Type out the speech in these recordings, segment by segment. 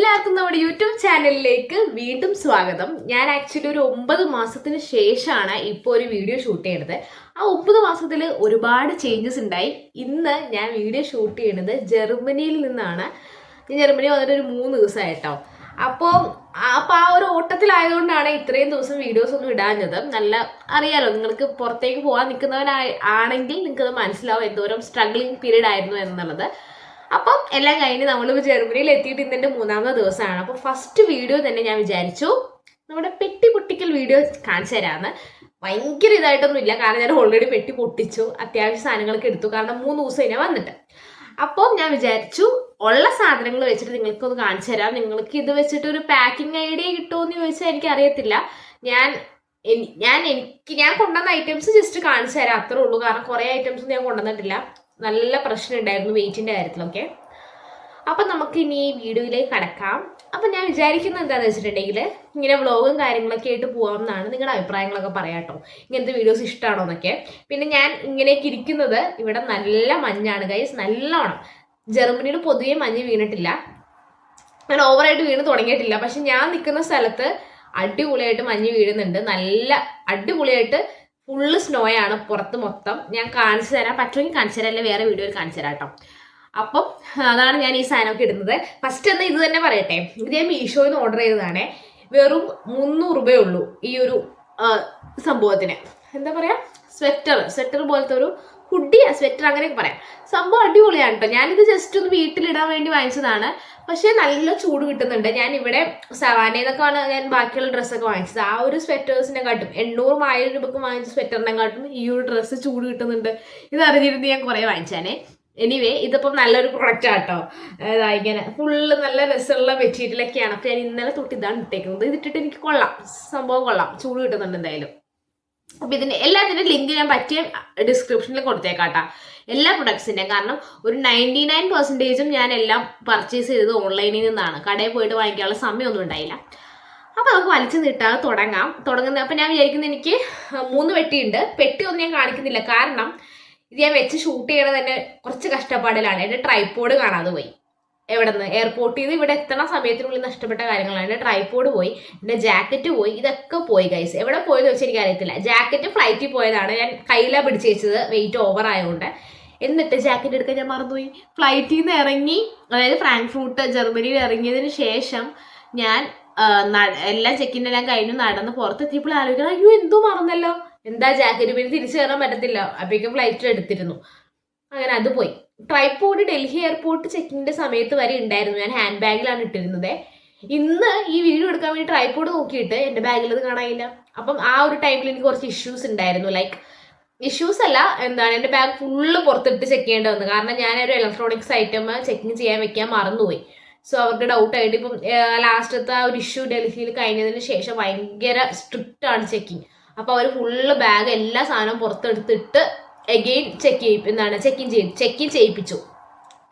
എല്ലാവർക്കും നമ്മുടെ യൂട്യൂബ് ചാനലിലേക്ക് വീണ്ടും സ്വാഗതം. ഞാൻ ആക്ച്വലി ഒരു 9 മാസത്തിന് ശേഷമാണ് ഇപ്പോൾ ഒരു വീഡിയോ ഷൂട്ട് ചെയ്യണത്. ആ 9 മാസത്തിൽ ഒരുപാട് ചേഞ്ചസ് ഉണ്ടായി. ഇന്ന് ഞാൻ വീഡിയോ ഷൂട്ട് ചെയ്യണത് ജർമ്മനിയിൽ നിന്നാണ്. ഞാൻ ജർമ്മനി വന്നിട്ട് ഒരു 3 ദിവസമായിട്ടോ. അപ്പോൾ ആ ഒരു ഓട്ടത്തിലായതുകൊണ്ടാണ് ഇത്രയും ദിവസം വീഡിയോസ് ഒന്നും ഇടാഞ്ഞത്. നല്ല അറിയാലോ, നിങ്ങൾക്ക് പുറത്തേക്ക് പോകാൻ നിൽക്കുന്നവരാണെങ്കിൽ നിങ്ങൾക്കത് മനസ്സിലാവും എന്തോരം സ്ട്രഗ്ലിംഗ് പീരീഡ് ആയിരുന്നു എന്നുള്ളത്. അപ്പം എല്ലാം കഴിഞ്ഞ് നമ്മളിപ്പോൾ ജർമ്മനിയിൽ എത്തിയിട്ട് ഇന്നെൻ്റെ 3ാമത്തെ ദിവസമാണ്. അപ്പോൾ ഫസ്റ്റ് വീഡിയോ തന്നെ ഞാൻ വിചാരിച്ചു നമ്മുടെ പെട്ടി പൊട്ടിക്കൽ വീഡിയോ കാണിച്ചു തരാമെന്ന്. ഭയങ്കര ഇതായിട്ടൊന്നും ഇല്ല, കാരണം ഞാൻ ഓൾറെഡി പെട്ടി പൊട്ടിച്ചു, അത്യാവശ്യ സാധനങ്ങളൊക്കെ എടുത്തു, കാരണം 3 ദിവസം കഴിഞ്ഞാൽ വന്നിട്ട്. അപ്പം ഞാൻ വിചാരിച്ചു ഉള്ള സാധനങ്ങൾ വെച്ചിട്ട് നിങ്ങൾക്കൊന്ന് കാണിച്ചു തരാം. നിങ്ങൾക്ക് ഇത് വെച്ചിട്ട് ഒരു പാക്കിംഗ് ഐഡിയ കിട്ടുമോ എന്ന് ചോദിച്ചാൽ എനിക്കറിയത്തില്ല. ഞാൻ കൊണ്ടുവന്ന ഐറ്റംസ് ജസ്റ്റ് കാണിച്ചു തരാം, അത്രേ ഉള്ളൂ. കാരണം കുറേ ഐറ്റംസ് ഞാൻ കൊണ്ടുവന്നിട്ടില്ല, നല്ല പ്രശ്നം ഉണ്ടായിരുന്നു വെയിറ്റിൻ്റെ കാര്യത്തിലൊക്കെ. അപ്പം നമുക്ക് ഇനി ഈ വീഡിയോയിലേക്ക് കടക്കാം. അപ്പം ഞാൻ വിചാരിക്കുന്നത് എന്താണെന്ന് വെച്ചിട്ടുണ്ടെങ്കിൽ ഇങ്ങനെ വ്ളോഗും കാര്യങ്ങളൊക്കെ ആയിട്ട് പോകാമെന്നാണ്. നിങ്ങളുടെ അഭിപ്രായങ്ങളൊക്കെ പറയാം കേട്ടോ, ഇങ്ങനത്തെ വീഡിയോസ് ഇഷ്ടമാണോ എന്നൊക്കെ. പിന്നെ ഞാൻ ഇങ്ങനെയൊക്കെ ഇരിക്കുന്നത്, ഇവിടെ നല്ല മഞ്ഞാണ് ഗൈസ്, നല്ലോണം. ജർമ്മനിയിൽ പൊതുവെ മഞ്ഞ് വീണിട്ടില്ല, ഞാൻ ഓവറായിട്ട് വീണ് തുടങ്ങിയിട്ടില്ല. പക്ഷെ ഞാൻ നിൽക്കുന്ന സ്ഥലത്ത് അടിപൊളിയായിട്ട് മഞ്ഞ് വീഴുന്നുണ്ട്, നല്ല അടിപൊളിയായിട്ട് ഫുള്ള് സ്നോയാണ് പുറത്ത് മൊത്തം. ഞാൻ കാണിച്ചു തരാം, പറ്റുമെങ്കിൽ കാണിച്ചു തരാം, അല്ലെങ്കിൽ വേറെ വീഡിയോയിൽ കാണിച്ചു തരാം കേട്ടോ. അപ്പം അതാണ് ഞാൻ ഈ സാധനമൊക്കെ ഇടുന്നത്. ഫസ്റ്റ് എന്നാൽ ഇത് തന്നെ പറയട്ടെ, ഇത് ഞാൻ മീഷോയിൽ നിന്ന് ഓർഡർ ചെയ്തതാണേ. വെറും 300 രൂപയേ ഉള്ളൂ ഈ ഒരു സംഭവത്തിന്. എന്താ പറയുക, സ്വെറ്റർ പോലത്തെ ഒരു ഹുഡി, സ്വെറ്റർ അങ്ങനെയൊക്കെ പറയാം. സംഭവം അടിപൊളിയാണ് കേട്ടോ. ഞാനിത് ജസ്റ്റ് ഒന്ന് വീട്ടിലിടാൻ വേണ്ടി വാങ്ങിച്ചതാണ്. പക്ഷേ നല്ല ചൂട് കിട്ടുന്നുണ്ട്. ഞാൻ ഇവിടെ സവാനയെന്നൊക്കെയാണ് ഞാൻ ബാക്കിയുള്ള ഡ്രസ്സൊക്കെ വാങ്ങിച്ചത്. ആ ഒരു സ്വെറ്റേഴ്സിനെ കാട്ടും 800-1000 രൂപക്ക് വാങ്ങിച്ച സ്വെറ്ററിനെ കാട്ടും ഈ ഒരു ഡ്രസ്സ് ചൂട് കിട്ടുന്നുണ്ട്. ഇത് അറിഞ്ഞിരുന്ന് ഞാൻ കുറേ വാങ്ങിച്ചാനേ. എനിവേ ഇതിപ്പം നല്ലൊരു പ്രൊഡക്റ്റ് ആട്ടോ. ഇങ്ങനെ ഫുള്ള് നല്ല രസമുള്ള മെറ്റീരിയലൊക്കെയാണ്. അപ്പം ഞാൻ ഇന്നലെ തൊട്ട് ഇതാണ് ഇട്ടേക്കുന്നത്. ഇതിട്ടിട്ട് എനിക്ക് കൊള്ളാം, സംഭവം കൊള്ളാം, ചൂട് കിട്ടുന്നുണ്ട് എന്തായാലും. അപ്പം ഇതിൻ്റെ എല്ലാത്തിൻ്റെ ലിങ്ക് ഞാൻ പറ്റിയ ഡിസ്ക്രിപ്ഷനിൽ കൊടുത്തേക്കാട്ടാ, എല്ലാ പ്രൊഡക്ട്സിൻ്റെയും. കാരണം ഒരു 99% ഞാൻ എല്ലാം പർച്ചേസ് ചെയ്തത് ഓൺലൈനിൽ നിന്നാണ്. കടയിൽ പോയിട്ട് വാങ്ങിക്കാനുള്ള സമയമൊന്നും ഉണ്ടായില്ല. അപ്പോൾ നമുക്ക് വലിച്ചു നീട്ടാതെ തുടങ്ങുന്നത്. അപ്പം ഞാൻ വിചാരിക്കുന്നത്, എനിക്ക് 3 പെട്ടിയുണ്ട്. പെട്ടി ഒന്നും ഞാൻ കാണിക്കുന്നില്ല, കാരണം ഇത് ഞാൻ വെച്ച് ഷൂട്ട് ചെയ്യണത് തന്നെ കുറച്ച് കഷ്ടപ്പാടിലാണ്. എൻ്റെ ട്രൈപോഡ് കാണാതെ പോയി. എവിടെ നിന്ന്, എയർപോർട്ടിൽ നിന്ന് ഇവിടെ എത്തണ സമയത്തിനുള്ളിൽ നഷ്ടപ്പെട്ട കാര്യങ്ങളാണ്. എൻ്റെ ട്രൈപോഡ് പോയി, എൻ്റെ ജാക്കറ്റ് പോയി, ഇതൊക്കെ പോയി ഗൈസ്. എവിടെ പോയെന്ന് വെച്ചാൽ എനിക്ക് അറിയത്തില്ല. ജാക്കറ്റ് ഫ്ലൈറ്റിൽ പോയതാണ്, ഞാൻ കയ്യിലാണ് പിടിച്ച് വെച്ചത്, വെയിറ്റ് ഓവർ ആയതുകൊണ്ട്. എന്നിട്ട് ജാക്കറ്റ് എടുക്കാൻ ഞാൻ മറന്നുപോയി. ഫ്ലൈറ്റിൽ നിന്ന് ഇറങ്ങി, അതായത് ഫ്രാങ്ക്ഫർട്ട് ജർമ്മനിയിൽ ഇറങ്ങിയതിന് ശേഷം ഞാൻ എല്ലാം ചെക്കിൻ്റെ എല്ലാം കഴിഞ്ഞ് നടന്ന് പുറത്തെത്തിയപ്പോൾ ആലോചിക്കണം, അയ്യോ എന്തോ മറന്നല്ലോ, എന്താ ജാക്കറ്റ്, പിന്നെ തിരിച്ചു കയറാൻ പറ്റത്തില്ല. അപ്പോഴേക്കും ഫ്ലൈറ്റിൽ എടുത്തിരുന്നു, അങ്ങനെ അത് പോയി. ട്രൈപോഡ് ഡൽഹി എയർപോർട്ട് ചെക്കിങ്ങിൻ്റെ സമയത്ത് വരെ ഉണ്ടായിരുന്നു, ഞാൻ ഹാൻഡ് ബാഗിലാണ് ഇട്ടിരുന്നത്. ഇന്ന് ഈ വീഡിയോ എടുക്കാൻ വേണ്ടി ട്രൈപോഡ് നോക്കിയിട്ട് എൻ്റെ ബാഗിൽ അത് കാണാനില്ല. അപ്പം ആ ഒരു ടൈമിൽ എനിക്ക് കുറച്ച് ഇഷ്യൂസ് ഉണ്ടായിരുന്നു. ഇഷ്യൂസ് അല്ല, എന്താണ്, എൻ്റെ ബാഗ് ഫുള്ള് പുറത്തിട്ട് ചെക്ക് ചെയ്യേണ്ടി വന്നു. കാരണം ഞാനൊരു ഇലക്ട്രോണിക്സ് ഐറ്റം ചെക്കിങ് ചെയ്യാൻ വെക്കാൻ മറന്നുപോയി. സോ അവർക്ക് ഡൗട്ടായിട്ട് ഇപ്പം ലാസ്റ്റത്തെ ആ ഒരു ഇഷ്യൂ ഡൽഹിയിൽ കഴിഞ്ഞതിന് ശേഷം ഭയങ്കര സ്ട്രിക്റ്റ് ആണ് ചെക്കിങ്. അപ്പോൾ അവർ ഫുള്ള് ബാഗ് എല്ലാ സാധനവും പുറത്തെടുത്തിട്ട് എഗെയിൻ ചെക്കിങ് ചെയ്യിപ്പിച്ചു.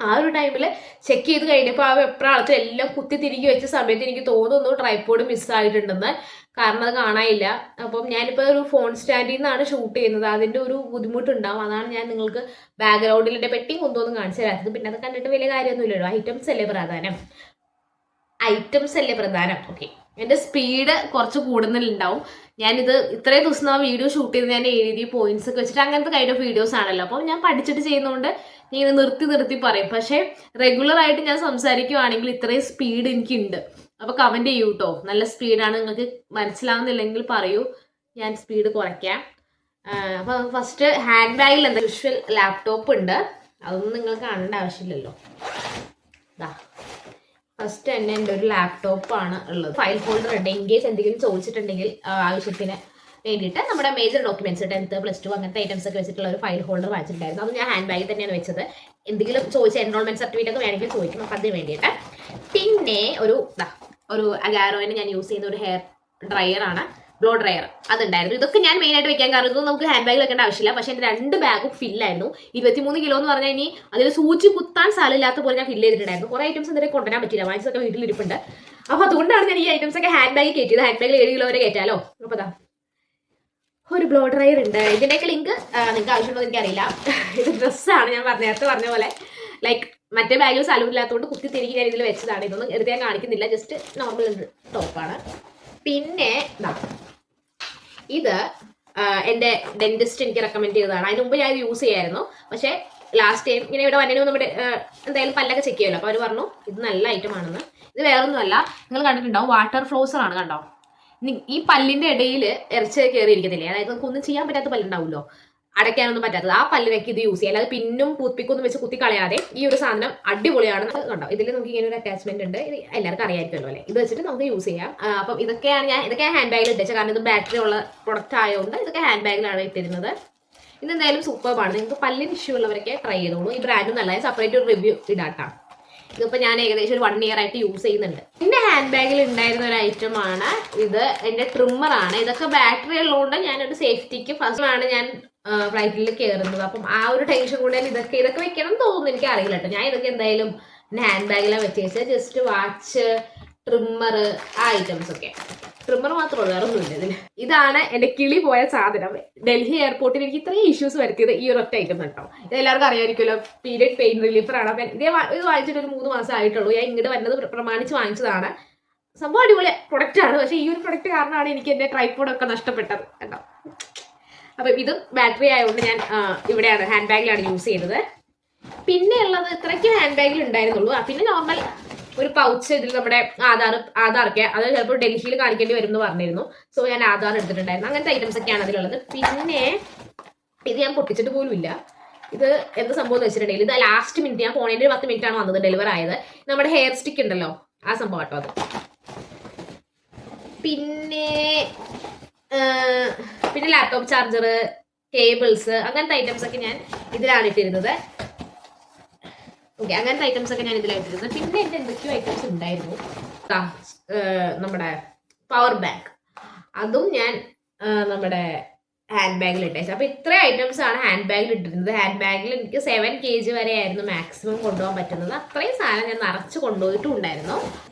ആ ഒരു ടൈമിൽ ചെക്ക് ചെയ്ത് കഴിഞ്ഞപ്പോൾ ആ വെപ്രാളത്തിൽ എല്ലാം കുത്തി തിരികെ വെച്ച സമയത്ത് എനിക്ക് തോന്നുന്നു ട്രൈപോഡ് മിസ്സായിട്ടുണ്ടെന്ന്. കാരണം അത് കാണാനില്ല. അപ്പം ഞാനിപ്പോൾ ഒരു ഫോൺ സ്റ്റാൻഡിൽ നിന്നാണ് ഷൂട്ട് ചെയ്യുന്നത്, അതിൻ്റെ ഒരു ബുദ്ധിമുട്ടുണ്ടാവും. അതാണ് ഞാൻ നിങ്ങൾക്ക് ബാക്ക്ഗ്രൗണ്ടിൽ എൻ്റെ പെട്ടി കൊണ്ടുവന്ന് കാണിച്ചു തരാത്തത്. പിന്നെ അത് കണ്ടിട്ട് വലിയ കാര്യമൊന്നുമില്ലല്ലോ, ഐറ്റംസ് അല്ലേ പ്രധാനം. ഓക്കെ, എൻ്റെ സ്പീഡ് കുറച്ച് കൂടുന്നുണ്ടാവും. ഞാനിത് ഇത്രയും ദിവസം ആ വീഡിയോ ഷൂട്ട് ചെയ്ത് ഞാൻ എഴുതി പോയിന്റ്സ് ഒക്കെ വെച്ചിട്ട് അങ്ങനത്തെ കൈൻഡ് ഓഫ് വീഡിയോസ് ആണല്ലോ. അപ്പം ഞാൻ പഠിച്ചിട്ട് ചെയ്യുന്നതുകൊണ്ട് ഞാൻ ഇത് നിർത്തി പറയും. പക്ഷേ റെഗുലറായിട്ട് ഞാൻ സംസാരിക്കുവാണെങ്കിൽ ഇത്രയും സ്പീഡ് എനിക്കുണ്ട്. അപ്പോൾ കമൻറ്റ് ചെയ്യൂ കേട്ടോ, നല്ല സ്പീഡാണ്. നിങ്ങൾക്ക് മനസ്സിലാവുന്നില്ലെങ്കിൽ പറയൂ, ഞാൻ സ്പീഡ് കുറയ്ക്കാം. അപ്പോൾ ഫസ്റ്റ് ഹാൻഡ് ബാഗിൽ എന്താ യൂഷ്വൽ ലാപ്ടോപ്പ് ഉണ്ട്, അതൊന്നും നിങ്ങൾ കാണേണ്ട ആവശ്യമില്ലല്ലോ. ഫസ്റ്റ് തന്നെ എൻ്റെ ഒരു ലാപ്ടോപ്പാണ് ഉള്ളത്. ഫയൽ ഹോൾഡർ ഉണ്ട്, ഇൻ കേസ് എന്തെങ്കിലും ചോദിച്ചിട്ടുണ്ടെങ്കിൽ ആവശ്യത്തിന് വേണ്ടിയിട്ട്. നമ്മുടെ മേജർ ഡോക്യുമെന്റ്സ് 10th +2 അങ്ങനത്തെ ഐറ്റംസ് ഒക്കെ വെച്ചിട്ടുള്ള ഒരു ഫയൽ ഹോൾഡർ വാങ്ങിച്ചിട്ടുണ്ടായിരുന്നു. അത് ഞാൻ ഹാൻഡ് ബാഗിൽ തന്നെയാണ് വെച്ചത്. എന്തെങ്കിലും ചോദിച്ച എൻറോൾമെന്റ് സർട്ടിഫിക്കറ്റ് ഒക്കെ വേണമെങ്കിൽ ചോദിക്കും, അപ്പം അതിന് വേണ്ടിയിട്ട്. പിന്നെ ഒരു അഗാരോയിന് ഞാൻ യൂസ് ചെയ്യുന്ന ഒരു ഹെയർ ഡ്രയറാണ്, ബ്ലോ ഡ്രയർ, അതുണ്ടായിരുന്നു. ഇതൊക്കെ ഞാൻ മെയിനായിട്ട് വെക്കാൻ കാരണം ഇതൊന്നും നമുക്ക് ഹാൻഡ് ബാഗിൽ വെക്കേണ്ട ആവശ്യമില്ല. പക്ഷേ എൻ്റെ 2 ബാഗും ഫില്ലായിരുന്നു. 23 കിലോ എന്ന് പറഞ്ഞാൽ ഇനി അതിൽ സൂചി കുത്താൻ സ്ഥലമില്ലാത്ത പോലെ ഞാൻ ഫില്ല് ചെയ്തിട്ടുണ്ടായിരുന്നു. കുറേ ഐറ്റംസ് എന്തെങ്കിലും കൊണ്ടുവരാൻ പറ്റില്ല, വാങ്ങിച്ചതൊക്കെ വീട്ടിലിരിപ്പുണ്ട്. അപ്പോൾ അതുകൊണ്ടാണ് ഞാൻ ഈ ഐറ്റംസ് ഒക്കെ ഹാൻഡ് ബാഗിൽ കയറ്റിയത്. ഹാൻഡ് ബാഗിൽ 7 കിലോ വരെ കയറ്റാലോ. അപ്പോൾ ഒരു ബ്ലോ ഡ്രയർ ഉണ്ട്. ഇതിൻ്റെയൊക്കെ ലിങ്ക് നിങ്ങൾക്ക് ആവശ്യമുണ്ടോ എനിക്കറിയില്ല. ഇത് ഡ്രസ്സാണ്, ഞാൻ നേരത്തെ പറഞ്ഞ പോലെ. മറ്റേ ബാഗിൽ സ്ഥലമില്ലാത്തതുകൊണ്ട് കുത്തി തിരികെ ഞാൻ ഇതിൽ വെച്ചതാണ്. ഇതൊന്നും എടുത്ത് ഞാൻ കാണിക്കുന്നില്ല, ജസ്റ്റ് നോർമൽ ടോപ്പാണ്. പിന്നെ ഇത് എൻ്റെ ഡെന്റിസ്റ്റ് എനിക്ക് റെക്കമെൻഡ് ചെയ്തതാണ്. അതിന് മുമ്പ് ഞാൻ ഇത് യൂസ് ചെയ്യായിരുന്നു. പക്ഷേ ലാസ്റ്റ് ടൈം ഇങ്ങനെ ഇവിടെ വന്നതിന് നമ്മുടെ എന്തായാലും പല്ലൊക്കെ ചെക്ക് ചെയ്യുമല്ലോ, അപ്പോൾ അവർ പറഞ്ഞു ഇത് നല്ല ഐറ്റം ആണെന്ന്. ഇത് വേറൊന്നുമല്ല, നിങ്ങൾ കണ്ടിട്ടുണ്ടാവും, വാട്ടർ ഫ്ലോസർ ആണ്. കണ്ടോ, ഈ പല്ലിന്റെ ഇടയിൽ ഇറച്ചി കയറിയിരിക്കത്തില്ലേ, അതായത് നമുക്ക് ഒന്നും ചെയ്യാൻ പറ്റാത്ത പല്ലുണ്ടാവുമല്ലോ, അടയ്ക്കാനൊന്നും പറ്റാത്തത്, ആ പല്ലിനൊക്കെ ഇത് യൂസ് ചെയ്യാം. അല്ലാതെ പിന്നും ടൂത്ത്പിക്കൊന്നും വെച്ച് കുത്തി കളയാതെ ഈ ഒരു സാധനം അടിപൊളിയാണ്. കണ്ടോ, ഇതിൽ നമുക്ക് ഇങ്ങനെ ഒരു അറ്റാച്ച്മെന്റ് ഉണ്ട്, ഇത് എല്ലാവർക്കും അറിയാമായിരിക്കുമല്ലോ അല്ലേ. ഇത് വെച്ചിട്ട് നമുക്ക് യൂസ് ചെയ്യാം. അപ്പം ഇതൊക്കെ ഹാൻഡ് ബാഗിൽ ഇട്ടേച്ചത്, കാരണം ഇത് ബാറ്ററി ഉള്ള പ്രൊഡക്റ്റ് ആയതുകൊണ്ട് ഇതൊക്കെ ഹാൻഡ് ബാഗിലാണ് ഇട്ടിരുന്നത്. ഇതെന്തായാലും സൂപ്പർബാണ്. നിങ്ങൾക്ക് പല്ലിന് ഇഷ്യൂ ഉള്ളവരൊക്കെ ട്രൈ ചെയ്തോളൂ. ഈ ബ്രാൻഡ് നല്ലതായി സെപ്പറേറ്റ് ഒരു റിവ്യൂ ഇടാട്ടാം. ഇതിപ്പോൾ ഞാൻ ഏകദേശം ഒരു 1 year ആയിട്ട് യൂസ് ചെയ്യുന്നുണ്ട്. എൻ്റെ ഹാൻഡ് ബാഗിൽ ഉണ്ടായിരുന്ന ഒരു ഐറ്റമാണ് ഇത്. എൻ്റെ ട്രിമ്മറാണ്. ഇതൊക്കെ ബാറ്ററി ഉള്ളതുകൊണ്ട് ഞാനൊരു സേഫ്റ്റിക്ക് ഫസ്റ്റ് ആണ് ഞാൻ ഫ്ലൈറ്റിൽ കയറുന്നത്. അപ്പം ആ ഒരു ടെൻഷൻ കൊണ്ട് ഞാൻ ഇതൊക്കെ വെക്കണം എന്ന് തോന്നുന്നു, എനിക്ക് അറിയില്ല കേട്ടോ. ഞാൻ ഇതൊക്കെ എന്തായാലും ഹാൻഡ് ബാഗിലാണ് വെച്ചേച്ചത്. ജസ്റ്റ് വാച്ച്, ട്രിമ്മർ, ആ ഐറ്റംസ് ഒക്കെ. ട്രിമ്മർ മാത്രമല്ല, വേറെ ഒന്നുമില്ല ഇതിൽ. ഇതാണ് എൻ്റെ കിളി പോയ സാധനം. ഡൽഹി എയർപോർട്ടിൽ എനിക്ക് ഇത്രയും ഇഷ്യൂസ് വരുത്തിയത് ഈ ഒരു ഒറ്റ ഐറ്റം കേട്ടോ. ഇത് എല്ലാവർക്കും അറിയാമായിരിക്കുമല്ലോ, പീരിയഡ് പെയിൻ റിലീഫറാണ്. അപ്പം ഇത് വാങ്ങിച്ചിട്ട് ഒരു 3 മാസം ആയിട്ടുള്ളൂ. ഞാൻ ഇങ്ങോട്ട് വരുന്നത് പ്രമാണിച്ച് വാങ്ങിച്ചതാണ്. സംഭവം അടിപൊളി പ്രൊഡക്റ്റ് ആണ്. പക്ഷേ ഈ ഒരു പ്രൊഡക്റ്റ് കാരണമാണ് എനിക്ക് എൻ്റെ ട്രൈപോഡൊക്കെ നഷ്ടപ്പെട്ടത് കേട്ടോ. അപ്പം ഇതും ബാറ്ററി ആയതുകൊണ്ട് ഞാൻ ഇവിടെയാണ് ഹാൻഡ് ബാഗിലാണ് യൂസ് ചെയ്തത്. പിന്നെ ഉള്ളത് ഇത്രയ്ക്ക് ഹാൻഡ് ബാഗിൽ ഉണ്ടായിരുന്നുള്ളൂ. പിന്നെ നോർമൽ ഒരു പൗച്ച്, ഇതിൽ നമ്മുടെ ആധാറൊക്കെ, അത് ചിലപ്പോൾ ഡൽഹിയിൽ കാണിക്കേണ്ടി വരും എന്ന് പറഞ്ഞിരുന്നു. സോ ഞാൻ ആധാർ എടുത്തിട്ടുണ്ടായിരുന്നു. അങ്ങനത്തെ ഐറ്റംസ് ഒക്കെയാണ് അതിലുള്ളത്. പിന്നെ ഇത് ഞാൻ പൊട്ടിച്ചിട്ട് പോലും ഇല്ല. ഇത് എന്ത് സംഭവം എന്ന് വെച്ചിട്ടുണ്ടെങ്കിൽ, ഇത് ലാസ്റ്റ് മിനിറ്റ്, ഞാൻ പോണേൻ്റെ 10 minute ആണ് വന്നത് ഡെലിവർ ആയത്. നമ്മുടെ ഹെയർ സ്റ്റിക്ക് ഉണ്ടല്ലോ, ആ സംഭവം കേട്ടോ അത്. പിന്നെ ലാപ്ടോപ്പ് ചാർജർ, കേബിൾസ്, അങ്ങനത്തെ ഐറ്റംസ് ഒക്കെ ഞാൻ ഇതിലാണ് ഇട്ടിരുന്നത്. ഓക്കെ, അങ്ങനത്തെ ഐറ്റംസ് ഒക്കെ ഞാൻ ഇതിലായിട്ടിരുന്നത്. പിന്നെ എൻ്റെ എന്തൊക്കെയോ ഐറ്റംസ് ഉണ്ടായിരുന്നു. നമ്മുടെ പവർ ബാങ്ക്, അതും ഞാൻ നമ്മുടെ ഹാൻഡ് ബാഗിൽ ഇട്ടേച്ചു. അപ്പോൾ ഇത്രയും ഐറ്റംസ് ആണ് ഹാൻഡ് ബാഗിൽ ഇട്ടിരുന്നത്. ഹാൻഡ് ബാഗിൽ എനിക്ക് 7 kg വരെ ആയിരുന്നു മാക്സിമം കൊണ്ടുപോകാൻ പറ്റുന്നത്. അത്രയും സാധനം ഞാൻ നിറച്ച് കൊണ്ടുപോയിട്ടും ഉണ്ടായിരുന്നു.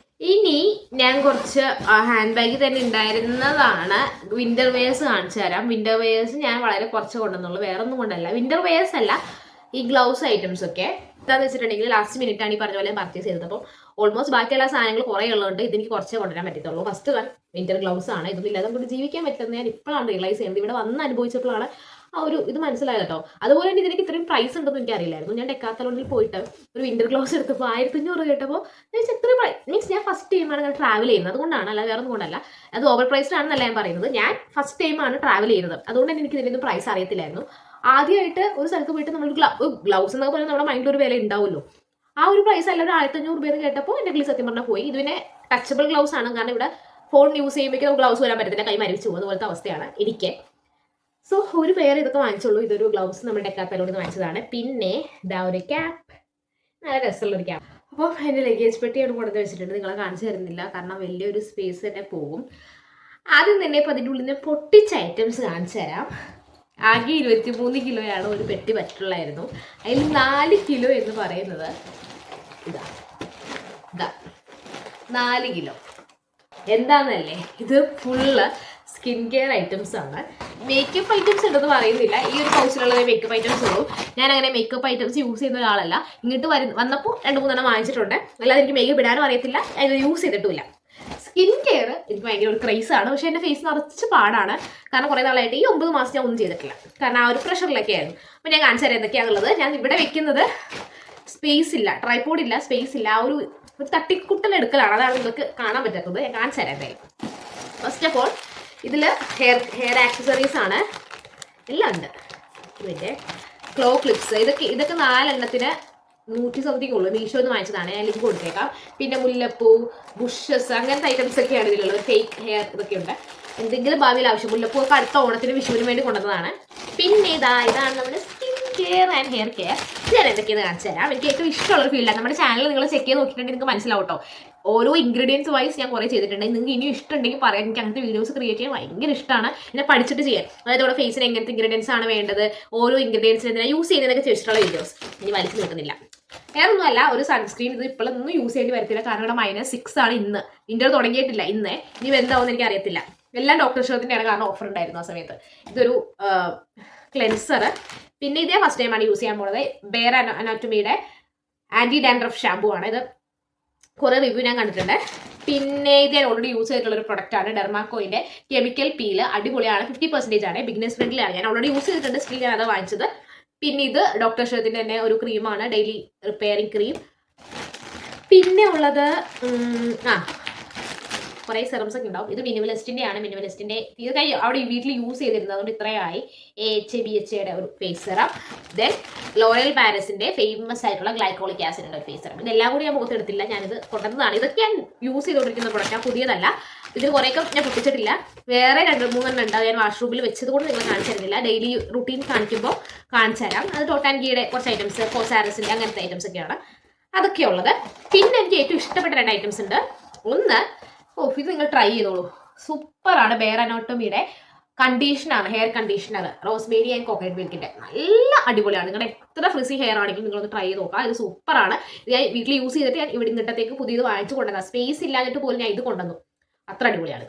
ഇനി ഞാൻ കുറച്ച് ഹാൻഡ് ബാഗിൽ തന്നെ ഉണ്ടായിരുന്നതാണ് വിന്റർ വെയേഴ്സ് കാണിച്ചു തരാം. വിന്റർ വെയേഴ്സ് ഞാൻ വളരെ കുറച്ച് കൊണ്ടുവന്നുള്ളൂ, വേറെ ഒന്നും കൊണ്ടല്ല. വിന്റർ വെയേഴ്സ് അല്ല, ഈ ഗ്ലൗസ് ഐറ്റംസ് ഒക്കെ. എന്താണെന്ന് വെച്ചിട്ടുണ്ടെങ്കിൽ ലാസ്റ്റ് മിനിറ്റ് ആണ് ഈ പറഞ്ഞ പോലെ പർച്ചേസ് ചെയ്തത്. അപ്പോൾ ഓൾമോസ്റ്റ് ബാക്കിയുള്ള സാധനങ്ങൾ കുറേ ഉള്ളതുകൊണ്ട് ഇതെനിക്ക് കുറച്ചേ കൊണ്ടുവരാൻ പറ്റത്തുള്ളൂ. ഫസ്റ്റ് വിന്റർ ഗ്ലൗസ് ആണ്. ഇതൊന്നും ഇല്ലാതെ നമുക്ക് ജീവിക്കാൻ പറ്റുന്നത് ഞാൻ ഇപ്പോഴാണ് റിയലൈസ് ചെയ്യുന്നത്. ഇവിടെ വന്ന് അനുഭവിച്ചപ്പോഴാണ് ആ ഒരു ഇത് മനസ്സിലായത് കേട്ടോ. അതുപോലെ തന്നെ ഇതിനൊക്കെ ഇത്രയും പ്രൈസ് ഉണ്ടെന്ന് എനിക്ക് അറിയില്ലായിരുന്നു. ഞാൻ ഡെക്കാത്തലോണിൽ പോയിട്ട് ഒരു വിന്റർ ഗ്ലൗസ് എടുത്തപ്പോൾ 1500 കേട്ടപ്പോൾ ഇത്രയും പ്രൈസ് മീൻസ് ഞാൻ ഫസ്റ്റ് ടൈമാണ് ഞാൻ ട്രാവൽ ചെയ്യുന്നത്, അതുകൊണ്ടാണ്, അല്ല വേറെ ഒന്നും കൊണ്ടല്ല. അത് ഓവർ പ്രൈസ്ഡ് ആണെന്നല്ല ഞാൻ പറയുന്നത്. ഞാൻ ഫസ്റ്റ് ടൈമാണ് ട്രാവൽ ചെയ്യുന്നത്, അതുകൊണ്ട് തന്നെ എനിക്ക് ഇതിൻ്റെ പ്രൈസ് അറിയത്തില്ലായിരുന്നു. ആദ്യമായിട്ട് ഒരു സ്ഥലത്ത് പോയിട്ട് നമ്മൾ ഗ്ലൗസ് എന്നൊക്കെ പറയുന്നത് നമ്മുടെ മൈൻഡിൽ ഒരു വില ഉണ്ടാവുമല്ലോ. ആ ഒരു പ്രൈസ് അല്ല, ഒരു 1500 രൂപ കേട്ടപ്പോൾ എൻ്റെ ഗ്ലീസ് സത്യം പറഞ്ഞാൽ പോയി. ഇത് പിന്നെ ടച്ചബിൾ ഗ്ലൗസ് ആണ്, കാരണം ഇവിടെ ഫോൺ യൂസ് ചെയ്യുമ്പോഴേക്കും ഗ്ലൗസ് വരാൻ പറ്റത്തില്ല, കൈ മരിച്ചു പോകുന്ന പോലത്തെ അവസ്ഥയാണ് എനിക്ക്. സോ ഒരു പേര് ഇതൊക്കെ വാങ്ങിച്ചുള്ളൂ. ഇതൊരു ഗ്ലൗസ് നമ്മുടെ ഡെക്കാത്തലോണിൽ നിന്ന് വാങ്ങിച്ചതാണ്. പിന്നെ ഇതാ ഒരു ക്യാപ്പ്, നല്ല രസമുള്ളൊരു ക്യാപ്പ്. അപ്പോൾ എൻ്റെ ലഗേജ് പെട്ടി അവിടെ കൊണ്ടുവന്ന് വെച്ചിട്ടുണ്ട്. നിങ്ങളെ കാണിച്ചു തരുന്നില്ല, കാരണം വലിയൊരു സ്പേസ് തന്നെ പോകും. ആദ്യം തന്നെ ഇപ്പോൾ അതിൻ്റെ ഉള്ളിൽ നിന്ന് പൊട്ടിച്ച ഐറ്റംസ് കാണിച്ചു തരാം. ആകെ 23 കിലോയാണ് ഒരു പെട്ടി പറ്റുള്ളായിരുന്നു. അതിൽ 4 കിലോ എന്ന് പറയുന്നത് ഇതാ 4 കിലോ എന്താണെന്നല്ലേ. ഇത് ഫുള്ള് സ്കിൻ കെയർ ഐറ്റംസ് ആണ്. മേക്കപ്പ് ഐറ്റംസ് ഉണ്ടെന്ന് പറയുന്നില്ല, ഈ ഒരു പൗച്ചിലുള്ളത് മേക്കപ്പ് ഐറ്റംസ് ഉള്ളൂ. ഞാൻ അങ്ങനെ മേക്കപ്പ് ഐറ്റംസ് യൂസ് ചെയ്യുന്ന ഒരാളല്ല. ഇങ്ങോട്ട് വന്നപ്പോൾ 2-3 എണ്ണം വാങ്ങിച്ചിട്ടുണ്ട്. അല്ലാതെ എനിക്ക് മേക്കപ്പ് ഇടാനും അറിയത്തില്ല, അത് യൂസ് ചെയ്തിട്ടുമില്ല. സ്കിൻ കെയർ എനിക്ക് ഭയങ്കര ഒരു ക്രൈസാണ്. പക്ഷേ എൻ്റെ ഫേസ് നിറച്ച് പാടാണ്, കാരണം കുറേ നാളായിട്ട് ഈ 9 മാസം ഞാൻ ഒന്നും ചെയ്തിട്ടില്ല, കാരണം ആ ഒരു പ്രഷറിലൊക്കെ ആയിരുന്നു. അപ്പോൾ ഞാൻ കാണിച്ചു തരാം എന്തൊക്കെയാണുള്ളത്. ഞാൻ ഇവിടെ വെക്കുന്നത് സ്പേസ് ഇല്ല, ട്രൈപോഡ് ഇല്ല, സ്പേസ് ഇല്ല, ആ ഒരു തട്ടിക്കുട്ടൽ എടുക്കലാണ്, അതാണ് നിങ്ങൾക്ക് കാണാൻ പറ്റാത്തത്. ഞാൻ കാണിച്ചു തരാം എന്തായാലും. ഫസ്റ്റ് ഓഫ് ഓൾ ഇതിൽ ഹെയർ ആക്സസറീസ് ആണ്, എല്ലാം ഉണ്ട്. ഇതിൻ്റെ ക്ലോ ക്ലിപ്സ്, ഇതൊക്കെ 4 എണ്ണത്തിന് 100 something ഉള്ളൂ. മീഷോ എന്ന് വാങ്ങിച്ചതാണ്, ഞാൻ ലിങ്ക് കൊടുത്തേക്കാം. പിന്നെ മുല്ലപ്പൂ, ബുഷസ്, അങ്ങനത്തെ ഐറ്റംസ് ഒക്കെയാണ് ഇതിലുള്ളത്. ഫേക്ക് ഹെയർ ഇതൊക്കെ ഉണ്ട്. എന്തെങ്കിലും ഭാവിയിൽ ആവശ്യം, മുല്ലപ്പൂ ഒക്കെ അടുത്ത ഓണത്തിന് വിഷുവിന് വേണ്ടി കൊണ്ടുവന്നതാണ്. പിന്നെ ഇതാണ് നമ്മുടെ skin care and hair care. ഇത് ഞാൻ എന്തൊക്കെയാണ് കാണിച്ചു തരാം. എനിക്ക് ഏറ്റവും ഇഷ്ടമുള്ളൊരു ഫീൽഡാണ്. നമ്മുടെ ചാനൽ നിങ്ങൾ ചെക്ക് ചെയ്ത് നോക്കിയിട്ടുണ്ടെങ്കിൽ നിങ്ങൾക്ക് മനസ്സിലാവും കേട്ടോ. ഓരോ ഇൻഗ്രീഡിയൻസ് വൈസ് ഞാൻ കുറേ ചെയ്തിട്ടുണ്ട്. നിങ്ങൾക്ക് ഇനിയും ഇഷ്ടമുണ്ടെങ്കിൽ പറയാം. എനിക്ക് അങ്ങനത്തെ വീഡിയോസ് ക്രിയേറ്റ് ചെയ്യാൻ ഭയങ്കര ഇഷ്ടമാണ്, എന്നെ പഠിച്ചിട്ട് ചെയ്യാൻ. അതായത് നമ്മുടെ ഫേസിന് എങ്ങനത്തെ ഇൻഗ്രീഡിയൻസ് ആണ് വേണ്ടത്, ഓരോ ഇൻഗ്രീഡിയൻസിന് എന്തിനാണ് യൂസ് ചെയ്യുന്നതൊക്കെ ചോദിച്ചിട്ടുള്ള വീഡിയോസ്. ഇനി വലിച്ചു നിൽക്കുന്നില്ല. വേറൊന്നുമല്ല, ഒരു സൺസ്ക്രീൻ ഇത് ഇപ്പോഴൊന്നും യൂസ് ചെയ്യേണ്ടി വരത്തില്ല, കാരണം ഇവിടെ -6 ആണ് ഇന്ന്. വിന്റർ തുടങ്ങിയിട്ടില്ല ഇന്ന്. ഇനി എന്താവുമെന്ന് എനിക്ക് അറിയത്തില്ല. എല്ലാം ഡോക്ടർ ഷോത്തിൻ്റെയാണ്, കാരണം ഓഫർ ഉണ്ടായിരുന്നു ആ സമയത്ത്. ഇതൊരു ക്ലെൻസർ. പിന്നെ ഇതേ ഫസ്റ്റ് ടൈമാണ് യൂസ് ചെയ്യാൻ പോകുന്നത്. ബെയർ അനാറ്റമിയുടെ ആൻറ്റി ഡാൻഡ്രഫ് ഷാമ്പു ആണ് ഇത്. കുറേ റിവ്യൂ ഞാൻ കണ്ടിട്ടുണ്ട്. പിന്നെ ഇത് ഞാൻ ഓൾറെഡി യൂസ് ചെയ്തിട്ടുള്ള ഒരു പ്രൊഡക്റ്റാണ് ഡെർമാക്കോയിൻ്റെ കെമിക്കൽ പീല്. അടിപൊളിയാണ്, 50% ആണ്, ബിഗിനേഴ്സ് ഫ്രണ്ട്ലി ആണ്. ഞാൻ ഓൾറെഡി യൂസ് ചെയ്തിട്ടുണ്ട്, സ്റ്റിൽ ഞാൻ അത് വാങ്ങിച്ചത്. പിന്നെ ഇത് ഡോക്ടർ ഷെർത്തിൻ്റെ തന്നെ ഒരു ക്രീമാണ്, ഡെയിലി റിപ്പയറിങ് ക്രീം. പിന്നെ ഉള്ളത് കുറേ സെറംസ് ഒക്കെ ഉണ്ടാവും. ഇത് മിനിമലിസ്റ്റിൻ്റെ ആണ്. മിനിമലിസ്റ്റിൻ്റെ ഇത് അവിടെ വീട്ടിൽ യൂസ് ചെയ്തിരുന്നത്, അതുകൊണ്ട് ഇത്രയായി. AHA/BHA ഒരു ഫേസ് സെറം. ദെൻ ലോറിയൽ പാരിസിൻ്റെ ഫേമസ് ആയിട്ടുള്ള ഗ്ലൈക്കോളിക് ആസിഡിൻ്റെ ഒരു ഫേസ് സെറം. ഇതെല്ലാം കൂടി ഞാൻ മുഖത്ത് എടുത്തില്ല, ഞാനിത് കൊണ്ടുവന്നതാണ്. ഇതൊക്കെ ഞാൻ യൂസ് ചെയ്തുകൊണ്ടിരിക്കുന്ന പ്രൊഡക്റ്റാണ്, പുതിയതല്ല. ഇതിൽ കുറേയൊക്കെ ഞാൻ പൊട്ടിച്ചിട്ടില്ല. വേറെ 2-3 ഉണ്ട്, ഞാൻ വാഷ്റൂമിൽ വെച്ചത് കൊണ്ട് നിങ്ങൾ കാണിച്ചു തരുന്നില്ല. ഡെയിലി റുട്ടീൻ കാണിക്കുമ്പോൾ കാണിച്ചു തരാം. അത് ടോട്ടാൻഗിയുടെ കുറച്ച് ഐറ്റംസ്, കോസാരസിൻ്റെ അങ്ങനത്തെ ഐറ്റംസ് ഒക്കെയാണ് അതൊക്കെയുള്ളത്. പിന്നെ എനിക്ക് ഏറ്റവും ഇഷ്ടപ്പെട്ട 2 ഐറ്റംസ് ഉണ്ട്. ഒന്ന്, ഇത് നിങ്ങൾ ട്രൈ ചെയ്തോളൂ, സൂപ്പറാണ്. ബെയർ അനോട്ടമിയുടെ കണ്ടീഷനാണ്, hair conditioner, rosemary and coconut മിൽക്കിൻ്റെ. നല്ല അടിപൊളിയാണ്. നിങ്ങളുടെ എത്ര ഫ്രിസി ഹെയർ ആണെങ്കിലും നിങ്ങളൊന്ന് ട്രൈ ചെയ്ത് നോക്കാം. ഇത് സൂപ്പറാണ്. ഇത് ഞാൻ വീട്ടിൽ യൂസ് ചെയ്തിട്ട് ഞാൻ ഇവിടെ നിന്നിട്ടത്തേക്ക് പുതിയത് വാങ്ങിച്ചു കൊണ്ടുവന്നത്. സ്പേസ് ഇല്ലാഞ്ഞിട്ട് പോലും ഞാൻ ഇത് കൊണ്ടുവന്നു, അത്ര അടിപൊളിയാണ്.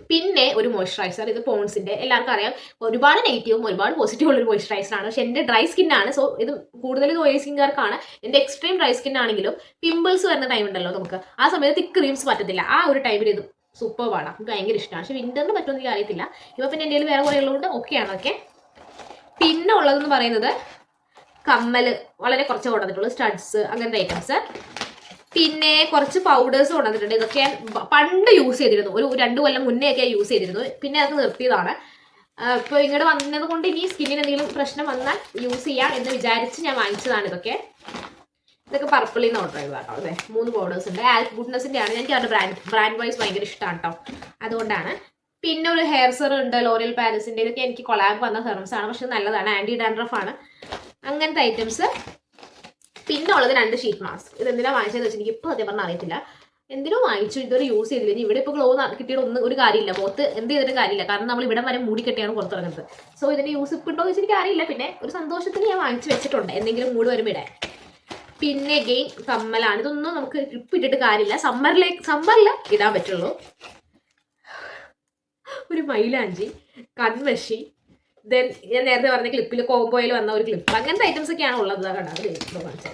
പിന്നെ ഒരു മോയ്സ്ചറൈസർ, ഇത് പോൺസിൻ്റെ. എല്ലാവർക്കും അറിയാം, ഒരുപാട് നെഗറ്റീവും ഒരുപാട് പോസിറ്റീവ് ഉള്ളൊരു മോയ്സ്ചറൈസറാണ്. പക്ഷെ എൻ്റെ ഡ്രൈ സ്കിന്നാണ്, സോ ഇത് കൂടുതൽ ഇത് ഓയിൽ സ്കിൻകാർക്കാണ്. എൻ്റെ എക്സ്ട്രീം ഡ്രൈ സ്കിൻ ആണെങ്കിലും പിമ്പിൾസ് വരുന്ന ടൈം ഉണ്ടല്ലോ നമുക്ക്, ആ സമയത്ത് തിക്ക് ക്രീംസ് പറ്റത്തില്ല. ആ ഒരു ടൈമിൽ ഇത് സൂപ്പർവാണ്, എനിക്ക് ഭയങ്കര ഇഷ്ടമാണ്. പക്ഷെ വിൻ്ററിന് പറ്റുമെന്ന് എനിക്ക് അറിയത്തില്ല. ഇപ്പോൾ പിന്നെ എൻ്റെ വേറെ കുറേ ഉള്ളതുകൊണ്ട് ഓക്കെയാണ് ഓക്കെ. പിന്നെ ഉള്ളതെന്ന് പറയുന്നത് കമ്മൽ, വളരെ കുറച്ച് കൊണ്ടുവന്നിട്ടുള്ളൂ, സ്റ്റഡ്സ് അങ്ങനത്തെ ഐറ്റംസ്. പിന്നെ കുറച്ച് പൗഡേഴ്സ് കൊണ്ടുവന്നിട്ടുണ്ട്. ഇതൊക്കെ ഞാൻ പണ്ട് യൂസ് ചെയ്തിരുന്നു, ഒരു 2 കൊല്ലം മുന്നേ ഒക്കെ യൂസ് ചെയ്തിരുന്നു. പിന്നെ അത് നിർത്തിയതാണ്. ഇപ്പോൾ ഇങ്ങോട്ട് വന്നത് കൊണ്ട് ഇനി സ്കിന്നിന് എന്തെങ്കിലും പ്രശ്നം വന്നാൽ യൂസ് ചെയ്യാം എന്ന് വിചാരിച്ച് ഞാൻ വാങ്ങിച്ചതാണ് ഇതൊക്കെ. ഇതൊക്കെ പർപ്പിളിൽ നിന്ന് ഓർഡർ ചെയ്തതാണ് കേട്ടോ. അതെ, 3 പൗഡേഴ്സ് ഉണ്ട്. ഗുഡ്നെസ്സിൻ്റെ ആണ്. എനിക്ക് അവരുടെ ബ്രാൻഡ് വൈസ് ഭയങ്കര ഇഷ്ടമാണ് കേട്ടോ, അതുകൊണ്ടാണ്. പിന്നെ ഒരു ഹെയർ സെറം ഉണ്ട്, ലോറിയൽ പാരിസിൻ്റെ. ഇതൊക്കെ എനിക്ക് കൊളാബ് വന്ന സെറംസ് ആണ്, പക്ഷെ നല്ലതാണ്, ആൻറ്റി ഡാൻഡ്രഫ് ആണ്. അങ്ങനത്തെ ഐറ്റംസ്. പിന്നെ ഉള്ളത് 2 ഷീറ്റ് മാസ്ക്. ഇത് എന്തിനാണ് വാങ്ങിച്ചതെന്ന് വെച്ചാൽ എനിക്ക് ഇപ്പോൾ സത്യം പറഞ്ഞാൽ അറിയത്തില്ല. എന്തിനോ വാങ്ങിച്ചു, ഇതൊരു യൂസ് ചെയ്തില്ല. ഇവിടെ ഇപ്പോൾ ഗ്ലോ കിട്ടിയിട്ട് ഒരു കാര്യമില്ല, മുഖത്ത് എന്ത് ചെയ്തിട്ടും കാര്യമില്ല. കാരണം നമ്മൾ ഇവിടെ വരെ മൂടി കെട്ടിയാണ് പുറത്തിറങ്ങുന്നത്. സോ ഇതിന് യൂസ് ഇപ്പം ഉണ്ടോ എന്ന് വെച്ചാൽ എനിക്ക് അറിയില്ല. പിന്നെ ഒരു സന്തോഷത്തിന് ഞാൻ വാങ്ങിച്ചു വെച്ചിട്ടുണ്ട്, എന്തെങ്കിലും മൂഡ് വരുമ്പോൾ ഇടാൻ. പിന്നെ ഗെയിൻ കമ്മലാണ്. ഇതൊന്നും നമുക്ക് ക്ലിപ്പ് ഇട്ടിട്ട് കാര്യമില്ല, സമ്മറിൽ ഇടാൻ പറ്റുള്ളൂ. ഒരു മൈലാഞ്ചി, കൺമഷി, ദെൻ ഞാൻ നേരത്തെ പറഞ്ഞ ക്ലിപ്പിൽ കോംബോയിൽ വന്ന ഒരു ക്ലിപ്പ്, അങ്ങനത്തെ ഐറ്റംസ് ഒക്കെയാണ് ഉള്ളത്. കണ്ടോ, അത്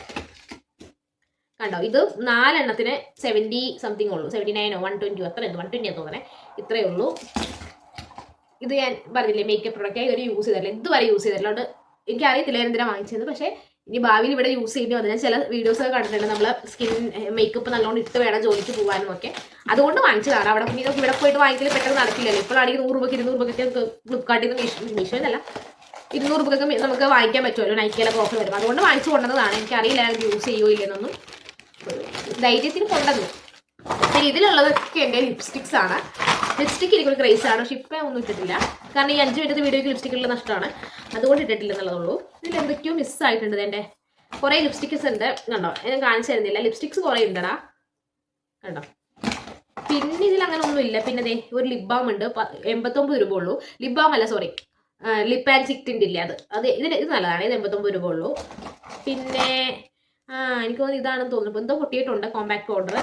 കണ്ടോ, ഇത് 4 എണ്ണത്തിന് 70 സംതിങ് ഉള്ളൂ, 79 120 അത്ര, 120 തോന്നണേ, ഇത്രയേ ഉള്ളൂ. ഇത് ഞാൻ പറഞ്ഞില്ലേ മേക്കപ്പ് പ്രൊഡക്റ്റായി ഒരു യൂസ് ചെയ്തില്ല, ഇതുവരെ യൂസ് ചെയ്തില്ല. അതുകൊണ്ട് എനിക്കറിയത്തില്ല എന്തിനാണ് വാങ്ങിച്ചത്. പക്ഷേ ഇനി ഭാവിയിൽ ഇവിടെ യൂസ് ചെയ്യേണ്ടി വന്നു. ഞാൻ ചില വീഡിയോസൊക്കെ കണ്ടിട്ടുണ്ട്, നമ്മൾ സ്കിൻ മേക്കപ്പ് നല്ലോണം ഇട്ട് വേണം ജോലിക്ക് പോകാനും ഒക്കെ. അതുകൊണ്ട് വാങ്ങിച്ചതാണ്. അവിടെ പിന്നെ ഇതൊക്കെ ഇവിടെ പോയിട്ട് വാങ്ങിക്കൽ പെട്ടെന്ന് നടക്കില്ലല്ലോ. ഇപ്പോഴാണെങ്കിൽ 100 രൂപയ്ക്ക് 200 രൂപയ്ക്ക് ഫ്ലിപ്കാർട്ടിൽ നിന്ന്, മീഷോന്നല്ല, 200 രൂപയ്ക്ക് നമുക്ക് വാങ്ങിക്കാൻ പറ്റുമല്ലോ, നൈക്കിയിലൊക്കെ ഓഫർ വരും. അതുകൊണ്ട് വാങ്ങിച്ചു കൊണ്ടതാണ്. എനിക്കറിയില്ല അത് യൂസ് ചെയ്യുമോ ഇല്ലെന്നൊന്നും, ധൈര്യത്തിന് കൊണ്ടത്. പിന്നെ ഇതിലുള്ളതൊക്കെ എൻ്റെ ലിപ്സ്റ്റിക്സ് ആണ്. ലിപ്സ്റ്റിക്ക് എനിക്കൊരു ക്രേസ് ആണ്, പക്ഷെ ഇപ്പം ഒന്നും ഇട്ടിട്ടില്ല. കാരണം ഈ 5 മിനിറ്റ് വീഡിയോയ്ക്ക് ലിപ്സ്റ്റിക്കുള്ള നഷ്ടമാണ്, അതുകൊണ്ട് ഇട്ടിട്ടില്ല എന്നുള്ളതുള്ളൂ. ഇതിൽ എന്തൊക്കെയോ മിസ്സായിട്ടുണ്ട്. എൻ്റെ കുറേ ലിപ്സ്റ്റിക്സ് ഉണ്ട്, കണ്ടോ, ഞാൻ കാണിച്ചു തരുന്നില്ല. ലിപ്സ്റ്റിക്സ് കുറേ ഉണ്ടടാ, കണ്ടോ. പിന്നെ ഇതിൽ അങ്ങനെ ഒന്നുമില്ല. പിന്നെ ദേ ഒരു ലിപ് ബാം ഉണ്ട്, 89 രൂപ ഉള്ളൂ. ലിപ് ബാം അല്ല, സോറി, ലിപ്പ് ആൻഡ് ചിക്റ്റിൻ്റെ ഇല്ല, അത് ഇത് നല്ലതാണ്. ഇത് 89 രൂപ ഉള്ളൂ. പിന്നെ എനിക്ക് തോന്നുന്നു ഇതാണെന്ന് തോന്നുന്നു, എന്തോ പൊട്ടിയിട്ടുണ്ട്, കോമ്പാക്ട് പൗഡർ,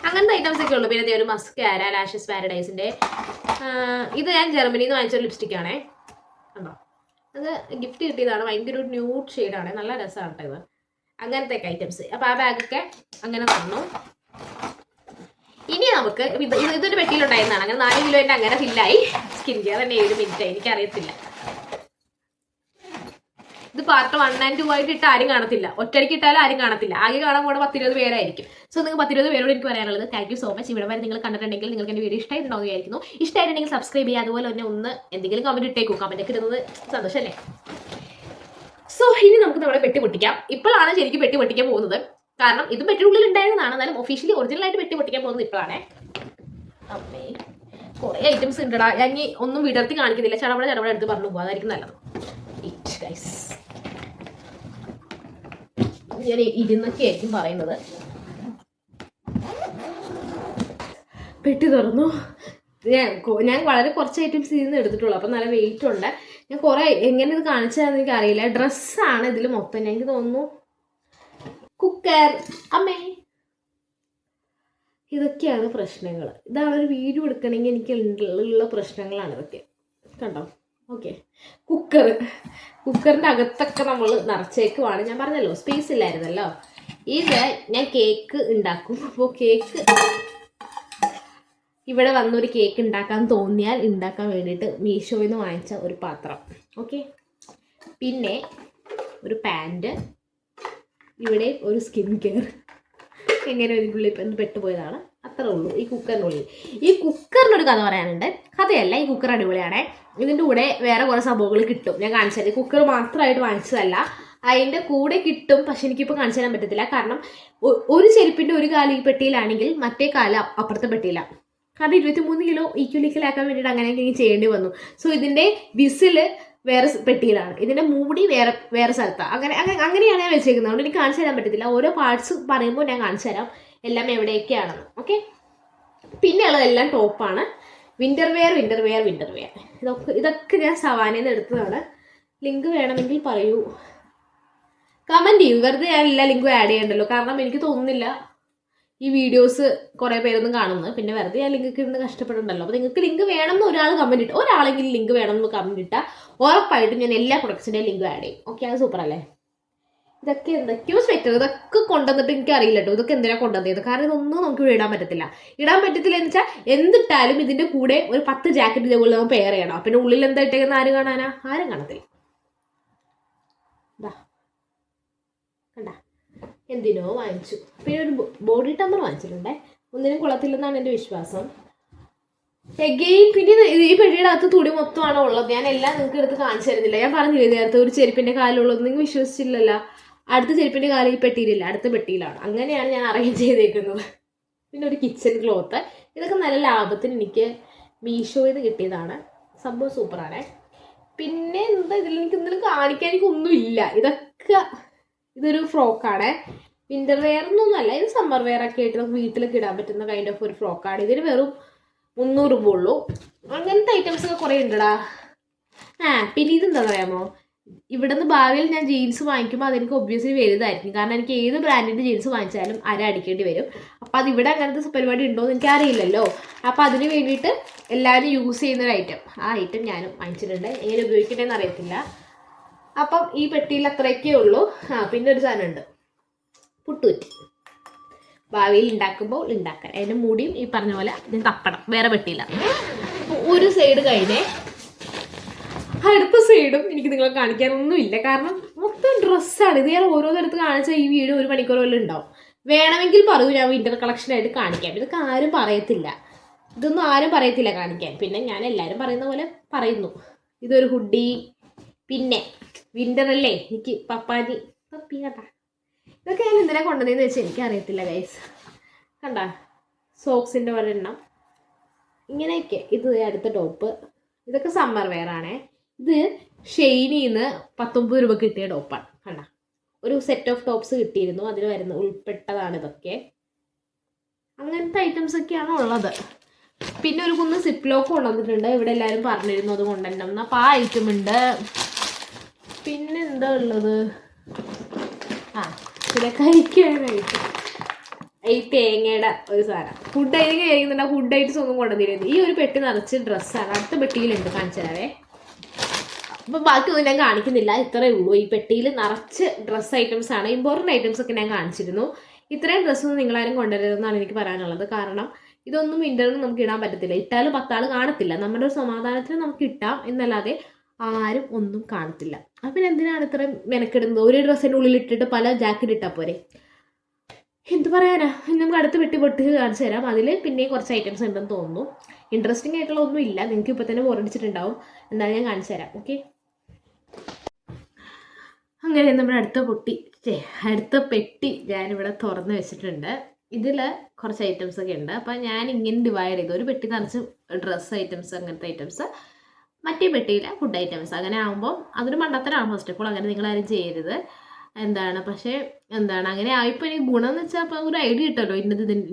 അങ്ങനത്തെ ഐറ്റംസ് ഒക്കെ ഉള്ളൂ. പിന്നെ ഒരു മസ്കാര, ലാഷസ് പാരഡൈസിൻ്റെ. ഇത് ഞാൻ ജർമ്മനിയിൽ നിന്ന് വാങ്ങിച്ചൊരു ലിപ്സ്റ്റിക്കാണേ, കണ്ടോ. അത് ഗിഫ്റ്റ് കിട്ടിയതാണ്, ഭയങ്കര ഒരു ന്യൂഡ് ഷെയ്ഡാണ്, നല്ല രസമാണ് കേട്ടോ ഇത്. അങ്ങനത്തെ ഒക്കെ ഐറ്റംസ്. അപ്പോൾ ആ ബാഗൊക്കെ അങ്ങനെ തന്നു. ഇനി നമുക്ക് ഇതൊരു പെട്ടിയിലുണ്ടായിരുന്നതാണ്, അങ്ങനെ 4 കിലോൻ്റെ അങ്ങനെ ഫില്ലായി. സ്കിൻ കെയർ തന്നെ 7 മിനിറ്റ്, എനിക്കറിയത്തില്ല. ഇത് പാർട്ട് 1 and 2 ആയിട്ട് ഇട്ട് ആരും കാണത്തില്ല, ഒറ്റയ്ക്ക് ഇട്ടാലും ആരും കാണത്തില്ല. ആകെ കാണാൻ കൂടെ 10-20 പേരായിരിക്കും. സോ നിങ്ങൾക്ക് 10-20 പേരോട് എനിക്ക് പറയാനുള്ളത് താങ്ക് യു സോ മച്ച്. ഇവിടെ വരെ നിങ്ങൾ കണ്ടിട്ടുണ്ടെങ്കിൽ നിങ്ങൾക്ക് എൻ്റെ വീഡിയോ ഇഷ്ടമായിട്ടുണ്ടാവും വിചാരിക്കുന്നു. ഇഷ്ടമായിട്ടുണ്ടെങ്കിൽ സബ്സ്ക്രൈബ് ചെയ്യുക. അതുപോലെ തന്നെ ഒന്ന് എന്തെങ്കിലും കമൻറ്റ് ഇട്ടേക്കും, കമൻറ്റ് ഒക്കെ ഇടുന്നത് സന്തോഷമല്ലേ. സോ ഇനി നമുക്ക് നമ്മുടെ പെട്ടി പൊട്ടിക്കാം. ഇപ്പോഴാണ് ശരിക്കും പെട്ടി പൊട്ടിക്കാൻ പോകുന്നത്, കാരണം ഇതും പെട്ടിയുള്ളിൽ ഉണ്ടായിരുന്നതാണ്, എന്നാലും ഒഫീഷ്യലി ഒറിജിനലായിട്ട് പെട്ടി പൊട്ടിക്കാൻ പോകുന്നത് ഇപ്പോഴാണേ. അമ്മേ, കുറേ ഐറ്റംസ് ഉണ്ടടാ. ഞാൻ ഇനി ഒന്നും വിടർത്തി കാണിക്കുന്നില്ല, ചടപട എടുത്ത് പറഞ്ഞു പോകും, അതായിരിക്കും നല്ലത്. ഞാൻ ഇരുന്നൊക്കെ ആയിരിക്കും പറയുന്നത്. പെട്ടി തുറന്നു. ഞാൻ വളരെ കുറച്ച് ഐറ്റംസ് ഇതിൽ നിന്ന് എടുത്തിട്ടുള്ളൂ, അപ്പം നല്ല വെയിറ്റ് ഉണ്ട്. ഞാൻ കുറേ എങ്ങനെ ഇത് കാണിച്ചതെന്ന് എനിക്ക് അറിയില്ല. ഡ്രസ്സാണ് ഇതിൽ മൊത്തം. എനിക്ക് തോന്നുന്നു കുക്കർ, അമ്മേ, ഇതൊക്കെയാണ് പ്രശ്നങ്ങൾ. ഇതാണ് ഒരു വീഡിയോ എടുക്കണമെങ്കിൽ എനിക്ക് ഉള്ള പ്രശ്നങ്ങളാണ് ഇതൊക്കെ, കണ്ടോ. ഓക്കെ, കുക്കറിൻ്റെ അകത്തൊക്കെ നമ്മൾ നിറച്ചേക്കുവാണ്. ഞാൻ പറഞ്ഞല്ലോ സ്പേസ് ഇല്ലായിരുന്നല്ലോ. ഇത് ഞാൻ കേക്ക് ഉണ്ടാക്കും. അപ്പോൾ കേക്ക് ഇവിടെ വന്നൊരു കേക്ക് ഉണ്ടാക്കാൻ തോന്നിയാൽ ഉണ്ടാക്കാൻ വേണ്ടിയിട്ട് മീഷോയിൽ നിന്ന് വാങ്ങിച്ച ഒരു പാത്രം. ഓക്കെ, പിന്നെ ഒരു പാൻറ്, ഇവിടെ ഒരു സ്കിൻ കെയർ. എങ്ങനെ ഒരു ഉള്ളിൽ പെട്ടുപോയതാണ്, അത്രേ ഉള്ളൂ ഈ കുക്കറിനുള്ളിൽ. ഈ കുക്കറിനൊരു കഥ പറയാനുണ്ട്. കഥയല്ല, ഈ കുക്കർ അടിപൊളിയാണേ. ഇതിൻ്റെ കൂടെ വേറെ കുറേ സംഭവങ്ങൾ കിട്ടും. ഞാൻ കാണിച്ചത് കുക്കർ മാത്രമായിട്ട് വാങ്ങിച്ചതല്ല, അതിൻ്റെ കൂടെ കിട്ടും. പക്ഷെ എനിക്കിപ്പോൾ കാണിച്ചു തരാൻ പറ്റത്തില്ല, കാരണം ഒരു ചെരുപ്പിൻ്റെ ഒരു കാല് ഈ പെട്ടിയിലാണെങ്കിൽ മറ്റേ കാല് അപ്പുറത്തെ പെട്ടിയിലാണ്. കാരണം 23 കിലോ ഈക്വലിക്കലാക്കാൻ വേണ്ടിയിട്ട് അങ്ങനെയൊക്കെ ചെയ്യേണ്ടി വന്നു. സോ ഇതിൻ്റെ വിസില് വേറെ പെട്ടിയിലാണ്, ഇതിൻ്റെ മൂടി വേറെ സ്ഥലത്താണ്. അങ്ങനെയാണ് ഞാൻ വെച്ചേക്കുന്നത്. അതുകൊണ്ട് എനിക്ക് കാണിച്ചു തരാൻ പറ്റത്തില്ല. ഓരോ പാർട്സ് പറയുമ്പോൾ ഞാൻ കാണിച്ചു തരാം എല്ലാം എവിടെയൊക്കെയാണെന്ന്. ഓക്കെ, പിന്നെ ഉള്ളതെല്ലാം ടോപ്പാണ്. Winter wear. ഇതൊക്കെ ഞാൻ സവാനയിൽ നിന്ന് എടുത്തതാണ്. ലിങ്ക് വേണമെങ്കിൽ പറയൂ, കമൻറ്റ് ചെയ്യൂ. വെറുതെ ഞാൻ എല്ലാ ലിങ്കും ആഡ് ചെയ്യണ്ടല്ലോ, കാരണം എനിക്ക് തോന്നുന്നില്ല ഈ വീഡിയോസ് കുറേ പേരൊന്നും കാണുന്നത്. പിന്നെ വെറുതെ ഞാൻ ലിങ്ക് ഇരുന്ന് കഷ്ടപ്പെടുന്നുണ്ടല്ലോ. അപ്പോൾ നിങ്ങൾക്ക് ലിങ്ക് വേണമെന്ന് ഒരാളെങ്കിലും ലിങ്ക് വേണമെന്ന് കമൻറ്റ് ഇട്ടാൽ ഉറപ്പായിട്ടും ഞാൻ എല്ലാ പ്രൊഡക്ട്സിൻ്റെയും ലിങ്ക് ആഡ് ചെയ്യും. ഓക്കെ, അത് സൂപ്പർ അല്ലേ? ഇതൊക്കെ എന്തൊക്കെയോ സ്വെറ്റർ, ഇതൊക്കെ കൊണ്ടുവന്നിട്ട് എനിക്ക് അറിയില്ല കേട്ടോ ഇതൊക്കെ എന്തിനാണ് കൊണ്ടുവന്നത്. കാരണം ഇതൊന്നും നമുക്ക് ഇടാൻ പറ്റത്തില്ല എന്ന് വെച്ചാൽ എന്തിട്ടാലും ഇതിൻ്റെ കൂടെ ഒരു 10 ജാക്കറ്റ് ഇതേപോലെ നമുക്ക് പെയർ ചെയ്യണം. പിന്നെ ഉള്ളിൽ എന്താ ഇട്ടേക്കുന്ന ആരും കാണാനാ? ആരും കാണത്തില്ല. കണ്ട, എന്തിനോ വാങ്ങിച്ചു. പിന്നെ ഒരു ബോഡി ടമ്മർ വാങ്ങിച്ചിട്ടുണ്ടേ, ഒന്നിനും കൊള്ളത്തില്ലെന്നാണ് എൻ്റെ വിശ്വാസം. എഗെയിൻ പിന്നെ ഈ പെട്ടിയുടെ അകത്ത് തുണി മൊത്തമാണോ ഉള്ളത്. ഞാൻ എല്ലാം നിങ്ങൾക്ക് എടുത്ത് കാണിച്ചു തരുന്നില്ല. ഞാൻ പറഞ്ഞില്ലേ നേരത്തെ ഒരു ചെരുപ്പിൻ്റെ കാലുള്ളത്, നിങ്ങൾ വിശ്വസിച്ചില്ലല്ലോ. അടുത്ത ചെരുപ്പിൻ്റെ കാല് ഈ പെട്ടിയിലില്ല, അടുത്ത പെട്ടിയിലാണ്. അങ്ങനെയാണ് ഞാൻ അറേഞ്ച് ചെയ്തേക്കുന്നത്. പിന്നെ ഒരു കിച്ചൺ ക്ലോത്ത്, ഇതൊക്കെ നല്ല ലാഭത്തിന് എനിക്ക് മീഷോയിൽ നിന്ന് കിട്ടിയതാണ്. സംഭവം സൂപ്പറാണേ. പിന്നെ എന്താ ഇതിൽ എനിക്ക് എന്തെങ്കിലും കാണിക്കാൻ എനിക്കൊന്നുമില്ല. ഇതൊരു ഫ്രോക്കാണ്. വിൻ്റർ വെയർ ഒന്നുമല്ല, ഇത് സമ്മർ വെയർ ഒക്കെ ആയിട്ട് നമുക്ക് വീട്ടിലൊക്കെ ഇടാൻ പറ്റുന്ന കൈൻഡ് ഓഫ് ഒരു ഫ്രോക്കാണ്. ഇതിന് വെറും 300 രൂപ ഉള്ളൂ. അങ്ങനത്തെ ഐറ്റംസ് ഒക്കെ കുറേ ഉണ്ടടാ. പിന്നെ ഇതെന്താ പറയാമോ, ഇവിടെ നിന്ന് ഭാവിയിൽ ഞാൻ ജീൻസ് വാങ്ങിക്കുമ്പോൾ അതെനിക്ക് ഒബ്വിയസ്ലി വലുതായിരിക്കും. കാരണം എനിക്ക് ഏത് ബ്രാൻഡിൻ്റെ ജീൻസ് വാങ്ങിച്ചാലും അര അടിക്കേണ്ടി വരും. അപ്പോൾ അതിവിടെ അങ്ങനത്തെ പരിപാടി ഉണ്ടോ എന്ന് എനിക്ക് അറിയില്ലല്ലോ. അപ്പോൾ അതിന് വേണ്ടിയിട്ട് എല്ലാവരും യൂസ് ചെയ്യുന്നൊരു ഐറ്റം, ആ ഐറ്റം ഞാനും വാങ്ങിച്ചിട്ടുണ്ട്. എങ്ങനെ ഉപയോഗിക്കണമെന്ന് അറിയത്തില്ല. അപ്പം ഈ പെട്ടിയിൽ അത്രയൊക്കെ ഉള്ളൂ. പിന്നെ ഒരു സാധനം ഉണ്ട്, പുട്ടുകുറ്റി. ഭാവിയിൽ ഉണ്ടാക്കുമ്പോൾ ഉണ്ടാക്കാൻ അതിൻ്റെ മൂടിയും ഈ പറഞ്ഞ പോലെ ഞാൻ തപ്പണം, വേറെ പെട്ടിയില്ല. ഒരു സൈഡ് കഴിഞ്ഞേ, അടുത്ത സൈഡും എനിക്ക് നിങ്ങളെ കാണിക്കാനൊന്നുമില്ല, കാരണം മൊത്തം ഡ്രസ്സാണ്. ഇത് ഞാൻ ഓരോന്നെടുത്ത് കാണിച്ചാൽ ഈ വീഡിയോ 1 മണിക്കൂർ പോലും ഉണ്ടാവും. വേണമെങ്കിൽ പറയൂ, ഞാൻ വിൻ്റർ കളക്ഷനായിട്ട് കാണിക്കാം. ഇതൊക്കെ ആരും പറയത്തില്ല, ഇതൊന്നും ആരും പറയത്തില്ല കാണിക്കാൻ. പിന്നെ ഞാൻ എല്ലാവരും പറയുന്ന പോലെ പറയുന്നു. ഇതൊരു ഹുഡി. പിന്നെ വിൻ്റർ അല്ലേ, എനിക്ക് പപ്പി കേട്ടാ. ഇതൊക്കെ ഞാൻ എന്തിനാ കൊണ്ടുവന്നതെന്ന് വെച്ചാൽ എനിക്കറിയത്തില്ല ഗൈസ്. കണ്ട, സോക്സിൻ്റെ ഒരെണ്ണം ഇങ്ങനെയൊക്കെ. ഇത് അടുത്ത ടോപ്പ്, ഇതൊക്കെ സമ്മർ വെയർ ആണേ. ഇത് ഷെയ്നിന്ന് 19 രൂപ കിട്ടിയ ടോപ്പാണ്. കണ്ട, ഒരു സെറ്റ് ഓഫ് ടോപ്സ് കിട്ടിയിരുന്നു, അതിൽ ഉൾപ്പെട്ടതാണ് ഇതൊക്കെ. അങ്ങനത്തെ ഐറ്റംസ് ഒക്കെയാണ് ഉള്ളത്. പിന്നെ ഒരു കുന്ന് സിപ്പ് ലോക്ക് കൊണ്ടുവന്നിട്ടുണ്ട്. ഇവിടെ എല്ലാവരും പറഞ്ഞിരുന്നു അത് കൊണ്ടുവരണം. അപ്പോൾ ആ ഐറ്റം ഉണ്ട്. പിന്നെ എന്താ ഉള്ളത്, പിന്നെ കഴിക്കാനായിട്ട് ഈ തേങ്ങയുടെ ഒരു സാധനം. ഫുഡ് ഐറ്റം കഴിക്കുന്നുണ്ട്. ഫുഡ് ഐറ്റംസ് ഒന്നും കൊണ്ടുവന്നിരുന്നു. ഈ ഒരു പെട്ടി നിറച്ച് ഡ്രസ്സാണ്. അടുത്ത പെട്ടിയിലുണ്ട്, കാണിച്ചു തരാവേ. അപ്പം ബാക്കിയൊന്നും ഞാൻ കാണിക്കുന്നില്ല, ഇത്രയേ ഉള്ളൂ. ഈ പെട്ടിയിൽ നിറച്ച് ഡ്രസ്സ് ഐറ്റംസ് ആണ്. ഇമ്പോർട്ടൻ്റ് ഐറ്റംസ് ഒക്കെ ഞാൻ കാണിച്ചിരുന്നു. ഇത്രയും ഡ്രസ്സൊന്നും നിങ്ങളാരും കൊണ്ടുവരരുതെന്നാണ് എനിക്ക് പറയാനുള്ളത്. കാരണം ഇതൊന്നും വിൻ്ററിന് നമുക്ക് ഇടാൻ പറ്റത്തില്ല. ഇട്ടാലും 10 ആൾ കാണത്തില്ല. നമ്മുടെ ഒരു സമാധാനത്തിന് നമുക്ക് ഇട്ടാം എന്നല്ലാതെ ആരും ഒന്നും കാണത്തില്ല. അപ്പം എന്തിനാണ് ഇത്രയും മെനക്കെടുന്നത്? ഒരു ഡ്രസ്സിൻ്റെ ഉള്ളിൽ ഇട്ടിട്ട് പല ജാക്കറ്റ് ഇട്ടാൽ പോരെ? എന്ത് പറയാനാ. നമുക്ക് അടുത്ത് പൊട്ടി കാണിച്ചു തരാം. അതിൽ പിന്നെയും കുറച്ച് ഐറ്റംസ് ഉണ്ടെന്ന് തോന്നുന്നു. ഇൻട്രസ്റ്റിംഗ് ആയിട്ടുള്ള ഒന്നും ഇല്ല, നിങ്ങൾക്ക് ഇപ്പോൾ തന്നെ ബോറടിച്ചിട്ടുണ്ടാവും. എന്നാലും ഞാൻ കാണിച്ചു തരാം. ഓക്കെ, അങ്ങനെ നമ്മുടെ അടുത്ത പെട്ടി ഞാനിവിടെ തുറന്ന് വെച്ചിട്ടുണ്ട്. ഇതിൽ കുറച്ച് ഐറ്റംസ് ഒക്കെ ഉണ്ട്. അപ്പം ഞാൻ ഇങ്ങനെ ഡിവൈഡ് ചെയ്തു. ഒരു പെട്ടി നിറച്ച് ഡ്രസ്സ് ഐറ്റംസ്, അങ്ങനത്തെ ഐറ്റംസ്, മറ്റേ പെട്ടിയിലെ ഫുഡ് ഐറ്റംസ്. അങ്ങനെ ആകുമ്പോൾ അതൊരു മണ്ടത്തരാണ്. ഫസ്റ്റ് ഓഫ് ഓൾ അങ്ങനെ നിങ്ങളാരും ചെയ്യരുത്. പക്ഷേ അങ്ങനെ ആയിപ്പോൾ എനിക്ക് ഗുണം എന്ന് വെച്ചാൽ അപ്പോൾ ഒരു ഐഡിയ കിട്ടുമല്ലോ,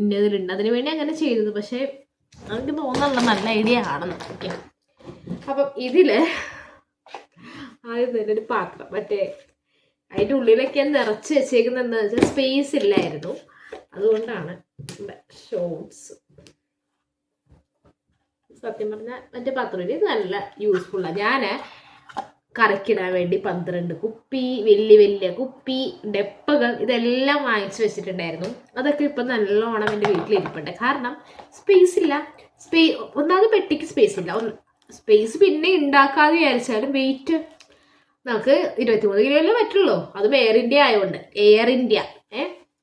ഇന്നതിലുണ്ട്, അതിന് വേണ്ടി അങ്ങനെ ചെയ്തത്. പക്ഷേ എനിക്ക് തോന്നുന്നുള്ള നല്ല ഐഡിയ ആണെന്ന്. ഓക്കെ, അപ്പം ഇതിൽ ആദ്യം തന്നെ ഒരു പാത്രം, മറ്റേ അതിൻ്റെ ഉള്ളിലൊക്കെ നിറച്ച് വെച്ചേക്കുന്നത് എന്താ വെച്ചാൽ സ്പേസ് ഇല്ലായിരുന്നു, അതുകൊണ്ടാണ്. ഷോർട്സ് സത്യം പറഞ്ഞാൽ മറ്റേ പാത്രം ഇത് നല്ല യൂസ്ഫുള്ളാണ്. ഞാൻ കറക്കിടാൻ വേണ്ടി 12 കുപ്പി, വലിയ കുപ്പി, ഡെപ്പകൾ, ഇതെല്ലാം വാങ്ങിച്ചു വെച്ചിട്ടുണ്ടായിരുന്നു. അതൊക്കെ ഇപ്പം നല്ലോണം എൻ്റെ വീട്ടിലിരിപ്പുണ്ട്. കാരണം സ്പേസ് ഇല്ല. ഒന്നാമത് പെട്ടിക്ക് സ്പേസ് ഇല്ല. സ്പേസ് പിന്നെ ഉണ്ടാക്കാതെ വിചാരിച്ചാലും വെയിറ്റ് നമുക്ക് 23 കിലോയിലേ പറ്റുള്ളൂ. അതും എയർ ഇന്ത്യ ആയതുകൊണ്ട്.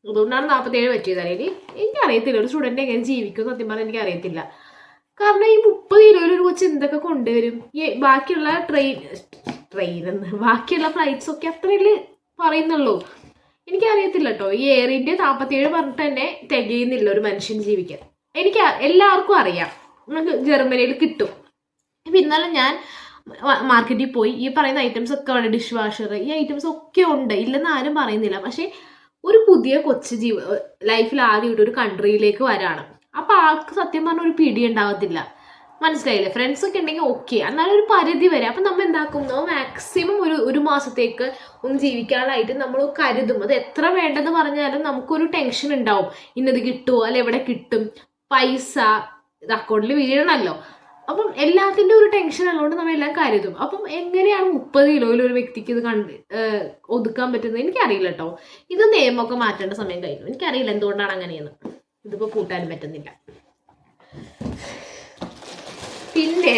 അതുകൊണ്ടാണ് 47 പറ്റിയത്. അല്ലെങ്കിൽ എനിക്കറിയത്തില്ല ഒരു സ്റ്റുഡൻറ്റ് എങ്ങനെ ജീവിക്കും സത്യം പറഞ്ഞാൽ എനിക്കറിയത്തില്ല. കാരണം ഈ 30 കിലോയിൽ ഒരു കൊച്ച് എന്തൊക്കെ കൊണ്ടുവരും? ഈ ബാക്കിയുള്ള ബാക്കിയുള്ള ഫ്ലൈറ്റ്സ് ഒക്കെ അത്രയല്ലേ പറയുന്നുള്ളൂ. എനിക്കറിയത്തില്ല കേട്ടോ. ഈ എയർ ഇന്ത്യ 47 പറഞ്ഞിട്ട് തന്നെ തികയുന്നില്ല ഒരു മനുഷ്യൻ ജീവിക്കാൻ. എല്ലാവർക്കും അറിയാം നമുക്ക് ജർമ്മനിയിൽ കിട്ടും. ഇപ്പം ഇന്നലെ ഞാൻ മാർക്കറ്റിൽ പോയി ഈ പറയുന്ന ഐറ്റംസ് ഒക്കെ ഉണ്ട്. ഡിഷ് വാഷർ, ഈ ഐറ്റംസ് ഒക്കെ ഉണ്ട്, ഇല്ലെന്ന് ആരും പറയുന്നില്ല. പക്ഷെ ഒരു പുതിയ കൊച്ചു ലൈഫിൽ ആദ്യമായിട്ട് ഒരു കൺട്രിയിലേക്ക് വരാണ്. അപ്പം ആൾക്ക് സത്യം പറഞ്ഞാൽ ഒരു പിടി ഉണ്ടാവത്തില്ല. മനസ്സിലായില്ലേ? ഫ്രണ്ട്സ് ഒക്കെ ഉണ്ടെങ്കിൽ ഓക്കെ, എന്നാലും ഒരു പരിധി വരെ. അപ്പം നമ്മൾ എന്താക്കും, മാക്സിമം ഒരു മാസത്തേക്ക് ഒന്ന് ജീവിക്കാനായിട്ട് നമ്മൾ കരുതും. അത് എത്ര വേണ്ടെന്ന് പറഞ്ഞാലും നമുക്കൊരു ടെൻഷൻ ഉണ്ടാവും. ഇന്നത് കിട്ടുമോ, അല്ലെ എവിടെ കിട്ടും, പൈസ ഇത് അക്കൗണ്ടിൽ വീഴണമല്ലോ. അപ്പം എല്ലാത്തിൻ്റെ ഒരു ടെൻഷൻ ഉള്ളതുകൊണ്ട് നമ്മൾ എല്ലാം കരുതും. അപ്പം എങ്ങനെയാണ് 30 കിലോയിൽ ഒരു വ്യക്തിക്ക് ഇത് ഒതുക്കാൻ പറ്റുന്നത് എനിക്കറിയില്ല കേട്ടോ. ഇത് നിയമമൊക്കെ മാറ്റേണ്ട സമയം കഴിഞ്ഞു. എനിക്കറിയില്ല എന്തുകൊണ്ടാണ് അങ്ങനെയെന്ന്. ഇതിപ്പോൾ കൂട്ടാനും പറ്റുന്നില്ല. പിന്നെ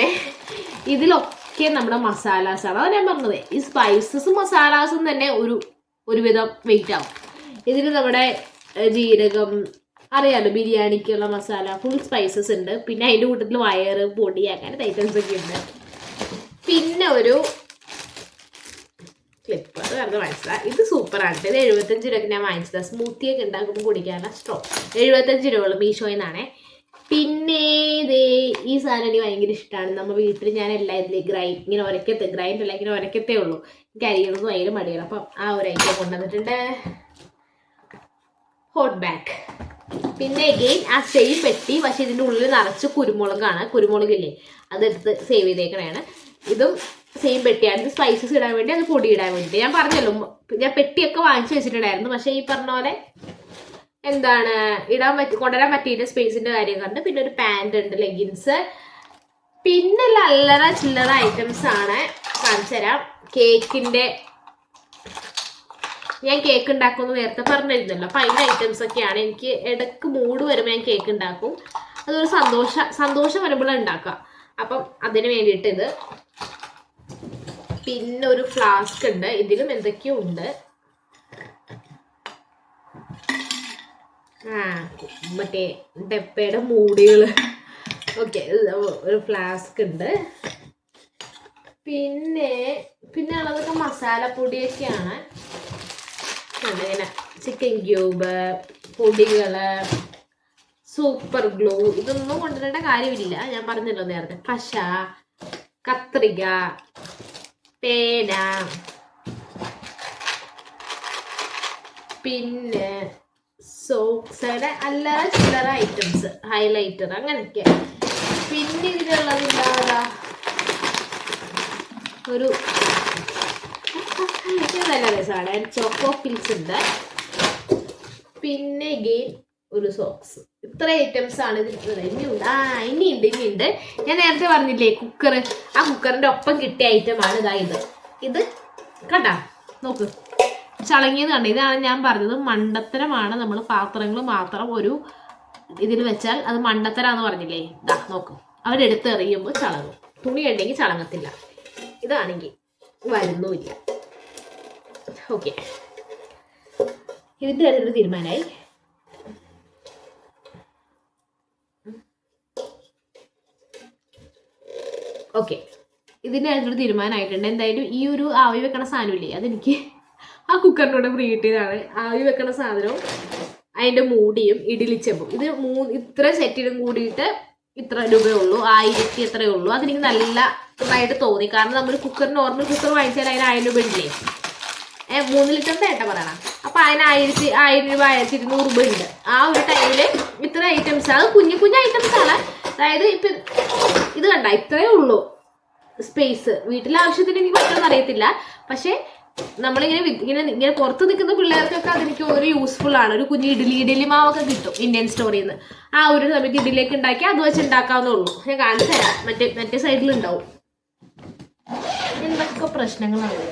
ഇതിലൊക്കെ നമ്മുടെ മസാലാസാണ്. അതാണ് ഞാൻ പറഞ്ഞത്. ഈ സ്പൈസസും മസാലാസും തന്നെ ഒരുവിധം വെയിറ്റ് ആവും. ഇതിൽ നമ്മുടെ ജീരകം അറിയാലോ, ബിരിയാണിക്കുള്ള മസാല, ഫുൾ സ്പൈസസ് ഉണ്ട്. പിന്നെ അതിൻ്റെ കൂട്ടത്തിൽ വയറ്, പൊടി, അങ്ങനത്തെ ഐറ്റംസ് ഒക്കെ ഉണ്ട്. പിന്നെ ഒരു ക്ലിപ്പ്, അത് പറഞ്ഞ് മനസ്സിലായി. ഇത് സൂപ്പറാണ്. ഇത് 75 രൂപയ്ക്ക് ഞാൻ വാങ്ങിച്ചത്. സ്മൂത്തിയൊക്കെ ഉണ്ടാക്കുമ്പോൾ കുടിക്കാനുള്ള സ്ട്രോ. 75 രൂപയുള്ളൂ, മീഷോയിൽ നിന്നാണേ. പിന്നെ ഈ സാധനം എനിക്ക് ഭയങ്കര ഇഷ്ടമാണ്. നമ്മൾ വീട്ടിൽ ഞാൻ എല്ലാം ഇതിൽ ഇങ്ങനെ ഗ്രൈൻഡല്ല, ഇങ്ങനെ ഉരക്കത്തേ ഉള്ളൂ. എനിക്ക് അരിയണമെന്ന് ഭയങ്കര മടിയാണ്. അപ്പം ആ ഒരു ഐറ്റം കൊണ്ടുവന്നിട്ടുണ്ട്, ഹോട്ട് ബാഗ്. പിന്നെ എഗെയിൻ ആ സെയിം പെട്ടി, പക്ഷെ ഇതിൻ്റെ ഉള്ളിൽ നിറച്ച് കുരുമുളകാണ്. കുരുമുളകില്ലേ, അതെടുത്ത് സേവ് ചെയ്തേക്കണേണ്. ഇതും സെയിം പെട്ടിയാണ്. ഇത് സ്പൈസസ് ഇടാൻ വേണ്ടി, അത് പൊടി ഇടാൻ വേണ്ടി. ഞാൻ പറഞ്ഞല്ലോ, ഞാൻ പെട്ടിയൊക്കെ വാങ്ങിച്ചു വെച്ചിട്ടുണ്ടായിരുന്നു. പക്ഷേ ഈ പറഞ്ഞ പോലെ കൊണ്ടുവരാൻ പറ്റിയിട്ട് സ്പേസിൻ്റെ കാര്യം കണ്ട്. പിന്നെ ഒരു പാൻറ് ഉണ്ട്, ലെഗിൻസ്. പിന്നെ അല്ലറ ചില്ലറ ഐറ്റംസ് ആണ്. കാണിച്ചു തരാം. ഞാൻ കേക്ക് ഉണ്ടാക്കുമെന്ന് നേരത്തെ പറഞ്ഞിരുന്നല്ലോ. അപ്പം അതിൻ്റെ ഐറ്റംസ് ഒക്കെയാണ്. എനിക്ക് ഇടയ്ക്ക് മൂഡ് വരുമ്പോൾ ഞാൻ കേക്ക് ഉണ്ടാക്കും. അതൊരു സന്തോഷം വരുമ്പോഴാണ് ഉണ്ടാക്കുക. അപ്പം അതിന് വേണ്ടിയിട്ട് ഇത്. പിന്നെ ഒരു ഫ്ലാസ്ക് ഉണ്ട്. ഇതിലും എന്തൊക്കെയോ ഉണ്ട്. മറ്റേ ഡെപ്പയുടെ മൂടികൾ. ഓക്കെ, ഒരു ഫ്ലാസ്ക് ഉണ്ട്. പിന്നെ ഉള്ളതൊക്കെ മസാലപ്പൊടിയൊക്കെയാണ്. ഇങ്ങനെ ചിക്കൻ ക്യൂബ്, പൊടികൾ, സൂപ്പർ ഗ്ലൂ, ഇതൊന്നും കൊണ്ടുവരേണ്ട കാര്യമില്ല. ഞാൻ പറഞ്ഞല്ലോ നേരത്തെ. പശ, കത്രിക, പേന, പിന്നെ സോക്സ്, അല്ലറ ചില്ലറ ഐറ്റംസ്, ഹൈലൈറ്റർ, അങ്ങനെയൊക്കെ. പിന്നെ ഇതിലുള്ളത് എന്താ, ഒരു നല്ല രസമാണ്. ചോക്കോ പിൽസ് ഉണ്ട്. പിന്നെ ഗെയിൻ ഒരു സോക്സ്. ഇത്ര ഐറ്റംസ് ആണ് ഇതിൽ. ഇനിയുണ്ട്. ഞാൻ നേരത്തെ പറഞ്ഞില്ലേ കുക്കർ, ആ കുക്കറിൻ്റെ ഒപ്പം കിട്ടിയ ഐറ്റമാണ് ഇത് കണ്ടാ, നോക്ക്, ചളങ്ങിയത് കണ്ട. ഇതാണ് ഞാൻ പറഞ്ഞത്, മണ്ടത്തരമാണ്. നമ്മൾ പാത്രങ്ങൾ മാത്രം ഒരു ഇതിൽ വെച്ചാൽ അത് മണ്ടത്തരാന്ന് പറഞ്ഞില്ലേ. നോക്ക്, അവരെടുത്ത് എറിയുമ്പോൾ ചളങ്ങും. തുണി ഉണ്ടെങ്കിൽ ചളങ്ങത്തില്ല. ഇതാണെങ്കിൽ വരുന്നുമില്ല. ഓക്കെ, ഇതിൻ്റെ കാര്യത്തിൽ തീരുമാനമായി. ഓക്കെ, ഇതിൻ്റെ കാര്യത്തിൽ തീരുമാനമായിട്ടുണ്ട്. എന്തായാലും ഈ ഒരു ആവി വെക്കണ സാധനമില്ലേ, അതെനിക്ക് ആ കുക്കറിനോട് ഫ്രീ കിട്ടിയതാണ്. ആവി വെക്കണ സാധനവും അതിൻ്റെ മൂടിയും ഇഡ്ഡലിച്ചെമ്പും. ഇത് ഇത്ര സെറ്റിലും കൂടിയിട്ട് ഇത്ര രൂപയുള്ളൂ, 1000 എത്രയേ ഉള്ളൂ. അതെനിക്ക് നല്ലതായിട്ട് തോന്നി. കാരണം നമ്മൾ നോർമൽ കുക്കർ വാങ്ങിച്ചാൽ അതിന് 1000 രൂപ ഇല്ലേ, 3 ലിറ്ററിൻ്റെ ഏട്ട പറയണം. അപ്പം അതിന് 1000 രൂപ, 1200 രൂപ ഉണ്ട്. ആ ഒരു ടൈമിൽ ഇത്ര ഐറ്റംസ്, അത് കുഞ്ഞു ഐറ്റംസ് ആണ്. അതായത് ഇപ്പം ഇത് കണ്ട, ഇത്രയേ ഉള്ളൂ സ്പേസ്. വീട്ടിലെ ആവശ്യത്തിന് എനിക്ക് പറ്റുമെന്ന് അറിയത്തില്ല. പക്ഷേ നമ്മളിങ്ങനെ പുറത്ത് നിൽക്കുന്ന പിള്ളേർക്കൊക്കെ അതെനിക്ക് ഒരു യൂസ്ഫുൾ ആണ്. ഒരു കുഞ്ഞ് ഇഡ്ഡലി മാവൊക്കെ കിട്ടും ഇന്ത്യൻ സ്റ്റോറിൽ നിന്ന്. ആ ഒരു സമയത്ത് ഇഡ്ഡലിയൊക്കെ ഉണ്ടാക്കി അത് വെച്ച് ഉണ്ടാക്കാവുന്നേ ഉള്ളൂ. ഞാൻ കാണിച്ചു തരാം. മറ്റേ സൈഡിലുണ്ടാവും. എന്തൊക്കെ പ്രശ്നങ്ങളാണ്.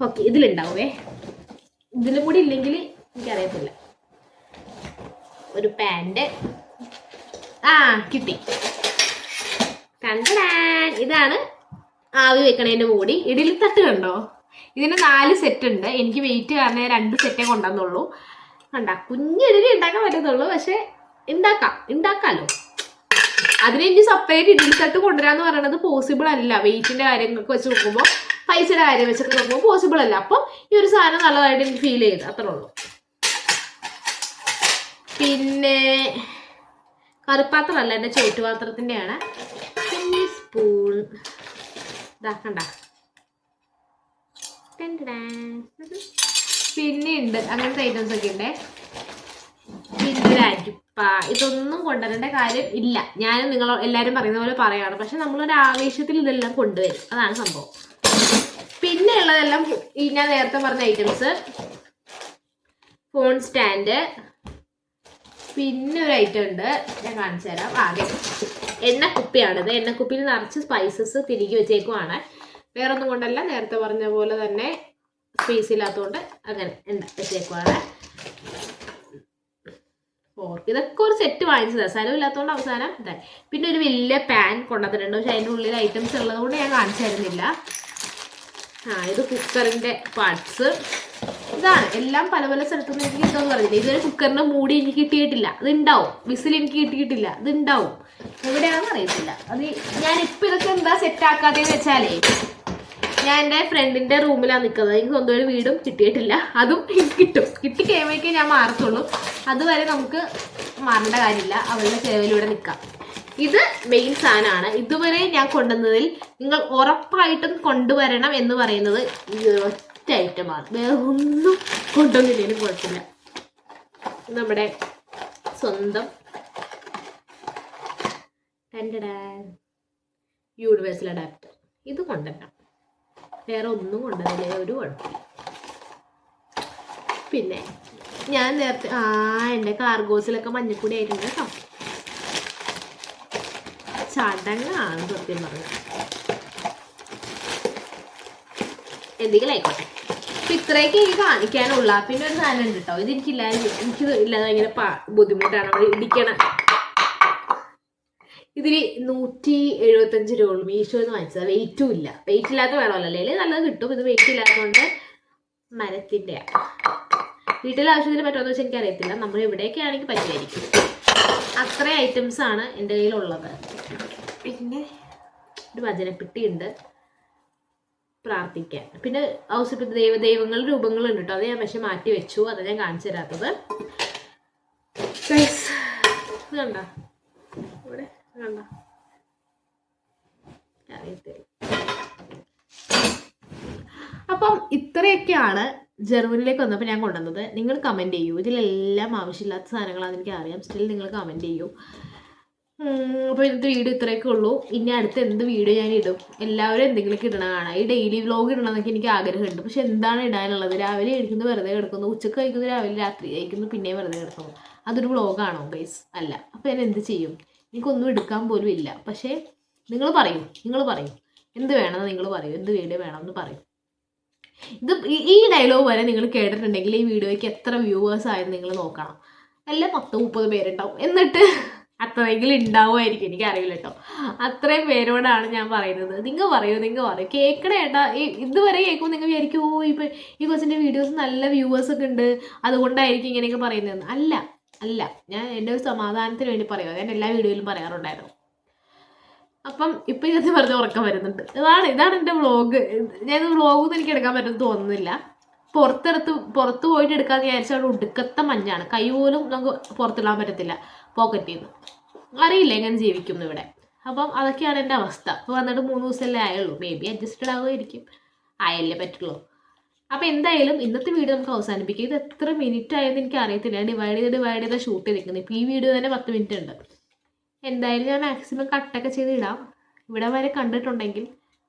ഓക്കെ, ഇതിലുണ്ടാവേ. ഇതിലും കൂടി ഇല്ലെങ്കിൽ എനിക്കറിയത്തില്ല. ഒരു പാൻറ് കിട്ടി. ഇതാണ് ആവി വെക്കണേൻ്റെ മൂടി. ഇഡലി തട്ട് കണ്ടോ? ഇതിന് 4 സെറ്റ് ഉണ്ട്. എനിക്ക് വെയിറ്റ് കാരണം 2 സെറ്റേ കൊണ്ടുവന്നുള്ളൂ. കണ്ട, കുഞ്ഞ് ഇഡലി ഉണ്ടാക്കാൻ പറ്റത്തുള്ളൂ. പക്ഷെ ഉണ്ടാക്കാമല്ലോ. അതിന് എനിക്ക് സെപ്പറേറ്റ് ഇഡലി തട്ട് കൊണ്ടുവരാന്ന് പറയുന്നത് പോസിബിൾ അല്ല. വെയിറ്റിന്റെ കാര്യങ്ങളൊക്കെ വെച്ച് നോക്കുമ്പോൾ, പൈസയുടെ കാര്യം വെച്ചൊക്കെ നോക്കുമ്പോൾ പോസിബിൾ അല്ല. അപ്പം ഈ ഒരു സാധനം നല്ലതായിട്ട് എനിക്ക് ഫീൽ ചെയ്ത്, അത്രേ ഉള്ളൂ. പിന്നെ കറുപ്പാത്രമല്ല, എൻ്റെ ചോറ്റുപാത്രത്തിൻ്റെയാണ്. പിന്നെ സ്പൂൺ ഇതാക്കണ്ട. പിന്നെ ഉണ്ട് അങ്ങനത്തെ ഐറ്റംസ് ഒക്കെ ഉണ്ട്. പിന്നെ അരിപ്പ. ഇതൊന്നും കൊണ്ടുവരേണ്ട കാര്യം ഇല്ല. ഞാൻ നിങ്ങൾ എല്ലാവരും പറയുന്ന പോലെ പറയാണ്. പക്ഷെ നമ്മളൊരു ആവേശത്തിൽ ഇതെല്ലാം കൊണ്ടുവരും, അതാണ് സംഭവം. പിന്നെ ഉള്ളതെല്ലാം ഈ ഞാൻ നേരത്തെ പറഞ്ഞ ഐറ്റംസ്. Phone stand. പിന്നെ ഒരു ഐറ്റം ഉണ്ട്, ഞാൻ കാണിച്ചു തരാം. ആദ്യം എണ്ണക്കുപ്പിയാണിത്. എണ്ണക്കുപ്പിയിൽ നിറച്ച് സ്പൈസസ് തിരികെ വെച്ചേക്കുവാണ്. വേറെ ഒന്നും കൊണ്ടല്ല, നേരത്തെ പറഞ്ഞ പോലെ തന്നെ സ്പേസ് ഇല്ലാത്തതുകൊണ്ട് അങ്ങനെ വെച്ചേക്കുവാണ്. ഫോർക്ക് ഇതൊക്കെ ഒരു സെറ്റ് വാങ്ങിച്ചതാണ്, സ്ഥലമില്ലാത്തതുകൊണ്ട് അവസാനം ഇതായി. പിന്നെ ഒരു വലിയ പാൻ കൊണ്ടുവന്നിട്ടുണ്ട്. പക്ഷെ അതിൻ്റെ ഉള്ളിൽ ഐറ്റംസ് ഉള്ളതുകൊണ്ട് ഞാൻ കാണിച്ചു തരുന്നില്ല. ഇത് കുക്കറിൻ്റെ പാർട്സ്. ഇതാണ് എല്ലാം പല പല സ്ഥലത്തുനിന്ന് എനിക്ക് കിട്ടുമെന്ന് പറഞ്ഞില്ല. ഇതൊരു കുക്കറിൻ്റെ മൂടി എനിക്ക് കിട്ടിയിട്ടില്ല. അത് ഉണ്ടാവും. വിസിൽ എനിക്ക് കിട്ടിയിട്ടില്ല. ഇത് ഉണ്ടാവും, എവിടെയാണെന്ന് അറിയത്തില്ല. അത് ഞാനിപ്പോൾ ഇതൊക്കെ എന്താ സെറ്റാക്കാത്തതെന്ന് വെച്ചാലേ, ഞാൻ എൻ്റെ ഫ്രണ്ടിൻ്റെ റൂമിലാണ് നിൽക്കുന്നത്. എനിക്ക് സ്വന്തം ഒരു വീടും കിട്ടിയിട്ടില്ല. അതും കിട്ടും. കിട്ടിക്കഴിയുമ്പോഴേക്കേ ഞാൻ മാറത്തുള്ളൂ. അതുവരെ നമുക്ക് മാറേണ്ട കാര്യമില്ല. അവളുടെ ചെലവിലൂടെ നിൽക്കാം. ഇത് മെയിൻ സാധനമാണ്. ഇതുവരെ ഞാൻ കൊണ്ടുവന്നതിൽ നിങ്ങൾ ഉറപ്പായിട്ടും കൊണ്ടുവരണം എന്ന് പറയുന്നത് ഈ ഒറ്റ ഐറ്റമാണ്. വേറെ ഒന്നും കൊണ്ടുവന്നില്ലെങ്കിലും കുഴപ്പമില്ല. നമ്മുടെ സ്വന്തം യൂണിവേഴ്സൽ അഡാപ്റ്റർ. ഇത് കൊണ്ടുവരണം. വേറെ ഒന്നും കൊണ്ടുവന്നില്ല, ഒരു കുഴപ്പമില്ല. പിന്നെ ഞാൻ നേരത്തെ എൻ്റെ കാർഗോസിലൊക്കെ മഞ്ഞപ്പൊടി ആയിട്ടുണ്ട് കേട്ടോ. ചടങ്ങാണ് സത്യം പറഞ്ഞത്. എന്തെങ്കിലും ആയിക്കോട്ടെ. അപ്പം ഇത്രയൊക്കെ എനിക്ക് കാണിക്കാനുള്ള. പിന്നെ ഒരു സാധനം ഉണ്ട് കേട്ടോ, ഇത് എനിക്ക് ഇല്ലാതെ ഭയങ്കര ബുദ്ധിമുട്ടാണ്. അവിടെ ഇടിക്കണം. ഇതിന് 175 രൂപ മീഷോന്ന് വാങ്ങിച്ചത്. വെയിറ്റും ഇല്ല. വെയിറ്റ് ഇല്ലാത്ത വേണമല്ലോ, അല്ലെങ്കിൽ നല്ലത് കിട്ടും. ഇത് വെയിറ്റ് ഇല്ലാത്തതുകൊണ്ട് മരത്തിൻ്റെയാണ്. വീട്ടിലെ ആവശ്യത്തിന് പറ്റുമെന്ന് വെച്ചാൽ എനിക്കറിയത്തില്ല. നമ്മൾ എവിടെയൊക്കെ ആണെങ്കിൽ പറ്റുമായിരിക്കും. അത്ര ഐറ്റംസാണ് എൻ്റെ കയ്യിലുള്ളത്. പിന്നെ ഒരു വചനപ്പെട്ടി ഉണ്ട് പ്രാർത്ഥിക്കാൻ. പിന്നെ ദൈവങ്ങളുടെ രൂപങ്ങളുണ്ട് കേട്ടോ. അത് ഞാൻ പക്ഷെ മാറ്റി വെച്ചു. അത് ഞാൻ കാണിച്ചു തരാത്തത്. ഇത് കണ്ടോ ഇവിടെ? കണ്ടോ? അറിയത്തില്ല. അപ്പം ഇത്രയൊക്കെയാണ് ജർമ്മനിയിലേക്ക് വന്നപ്പോൾ ഞാൻ കൊണ്ടുവന്നത്. നിങ്ങൾ കമൻറ്റ് ചെയ്യൂ. ഇതിലെല്ലാം ആവശ്യമില്ലാത്ത സാധനങ്ങളാണെന്ന് എനിക്ക് അറിയാം. സ്റ്റിൽ നിങ്ങൾ കമൻറ്റ് ചെയ്യൂ. അപ്പോൾ ഇന്നത്തെ വീഡിയോ ഇത്രയൊക്കെ ഉള്ളൂ. ഇനി അടുത്ത എന്ത് വീഡിയോ ഞാൻ ഇടും, എല്ലാവരും എന്തെങ്കിലുമൊക്കെ ഇടണം കാണാം. ഈ ഡെയിലി വ്ലോഗ് ഇടണമെന്നൊക്കെ എനിക്ക് ആഗ്രഹമുണ്ട്. പക്ഷെ എന്താണ് ഇടാനുള്ളത്? രാവിലെ കഴിക്കുന്നു, വെറുതെ കിടക്കുന്നു. ഉച്ചക്ക് കഴിക്കുന്നു, രാവിലെ രാത്രി കഴിക്കുന്നു, പിന്നെയും വെറുതെ കിടക്കുന്നു. അതൊരു വ്ലോഗാണോ ഗൈസ്? അല്ല. അപ്പോൾ ഞാൻ എന്ത് ചെയ്യും? എനിക്കൊന്നും എടുക്കാൻ പോലും ഇല്ല. പക്ഷേ നിങ്ങൾ പറയും എന്ത് വേണമെന്ന് നിങ്ങൾ പറയും, എന്ത് വീഡിയോ വേണമെന്ന് പറയും. ഇത് ഈ ഡയലോഗ് വരെ നിങ്ങൾ കേട്ടിട്ടുണ്ടെങ്കിൽ ഈ വീഡിയോയ്ക്ക് എത്ര വ്യൂവേഴ്സ് ആയെന്ന് നിങ്ങൾ നോക്കണം. എല്ലാം 10-30 പേരുണ്ടാവും. എന്നിട്ട് അത്രയെങ്കിലും ഉണ്ടാവുമായിരിക്കും, എനിക്കറിയില്ല കേട്ടോ. അത്രയും പേരോടാണ് ഞാൻ പറയുന്നത്. നിങ്ങൾ പറയൂ. കേൾക്കണേട്ടാ. ഇതുവരെ കേൾക്കുമ്പോൾ നിങ്ങൾ വിചാരിക്കും, ഇപ്പം ഈ കൊച്ചിൻ്റെ വീഡിയോസ് നല്ല വ്യൂവേഴ്സൊക്കെ ഉണ്ട്, അതുകൊണ്ടായിരിക്കും ഇങ്ങനെയൊക്കെ പറയുന്നതെന്ന്. അല്ല, ഞാൻ എൻ്റെ ഒരു സമാധാനത്തിന് വേണ്ടി പറയുക. ഞാൻ എല്ലാ വീഡിയോയിലും പറയാറുണ്ടായിരുന്നു. അപ്പം ഇപ്പം ഇതിനകത്ത് വെറുതെ ഉറക്കം വരുന്നുണ്ട്. ഇതാണ് എൻ്റെ വ്ളോഗ്. ഞാൻ വ്ളോഗൊന്നും എനിക്ക് എടുക്കാൻ പറ്റുമെന്ന് തോന്നുന്നില്ല. പുറത്ത് പോയിട്ട് എടുക്കാമെന്ന് വിചാരിച്ചാൽ അവിടെ ഒടുക്കത്തെ മഞ്ഞാണ്. കൈ പോലും നമുക്ക് പുറത്തിടാൻ പറ്റത്തില്ല പോക്കറ്റിൽ നിന്ന്. അറിയില്ല എങ്ങനെ ജീവിക്കുന്നു ഇവിടെ. അപ്പം അതൊക്കെയാണ് എൻ്റെ അവസ്ഥ. അപ്പോൾ വന്നിട്ട് 3 ദിവസമല്ലേ ആയുള്ളൂ. മേ ബി അഡ്ജസ്റ്റഡ് ആകുമായിരിക്കും. ആയല്ലേ പറ്റുള്ളൂ. അപ്പോൾ എന്തായാലും ഇന്നത്തെ വീഡിയോ നമുക്ക് അവസാനിപ്പിക്കാം. ഇത് എത്ര മിനിറ്റ് ആയെന്ന് എനിക്ക് അറിയത്തില്ല. ഡിവൈഡ് ചെയ്ത് ഷൂട്ട് ചെയ്തിരിക്കുന്നത്. ഇപ്പോൾ ഈ വീഡിയോ തന്നെ 10 മിനിറ്റ് ഉണ്ട്. എന്തായാലും ഞാൻ മാക്സിമം കട്ടൊക്കെ ചെയ്ത് ഇടാം. ഇവിടെ വരെ കണ്ടിട്ടുണ്ടെങ്കിൽ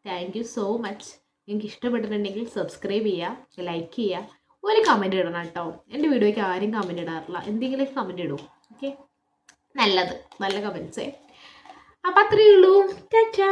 താങ്ക് യു സോ മച്ച്. നിങ്ങൾക്ക് ഇഷ്ടപ്പെട്ടിട്ടുണ്ടെങ്കിൽ സബ്സ്ക്രൈബ് ചെയ്യുക, ലൈക്ക് ചെയ്യുക, ഒരു കമൻറ്റ് ഇടണം കേട്ടോ. എൻ്റെ വീഡിയോയ്ക്ക് ആരും കമൻറ്റ് ഇടാറില്ല. എന്തെങ്കിലും കമൻറ്റ് ഇടും. ഓക്കെ, നല്ല കമൻറ്റ്സേ. അപ്പം അത്രയേ ഉള്ളൂ. ടാറ്റാ.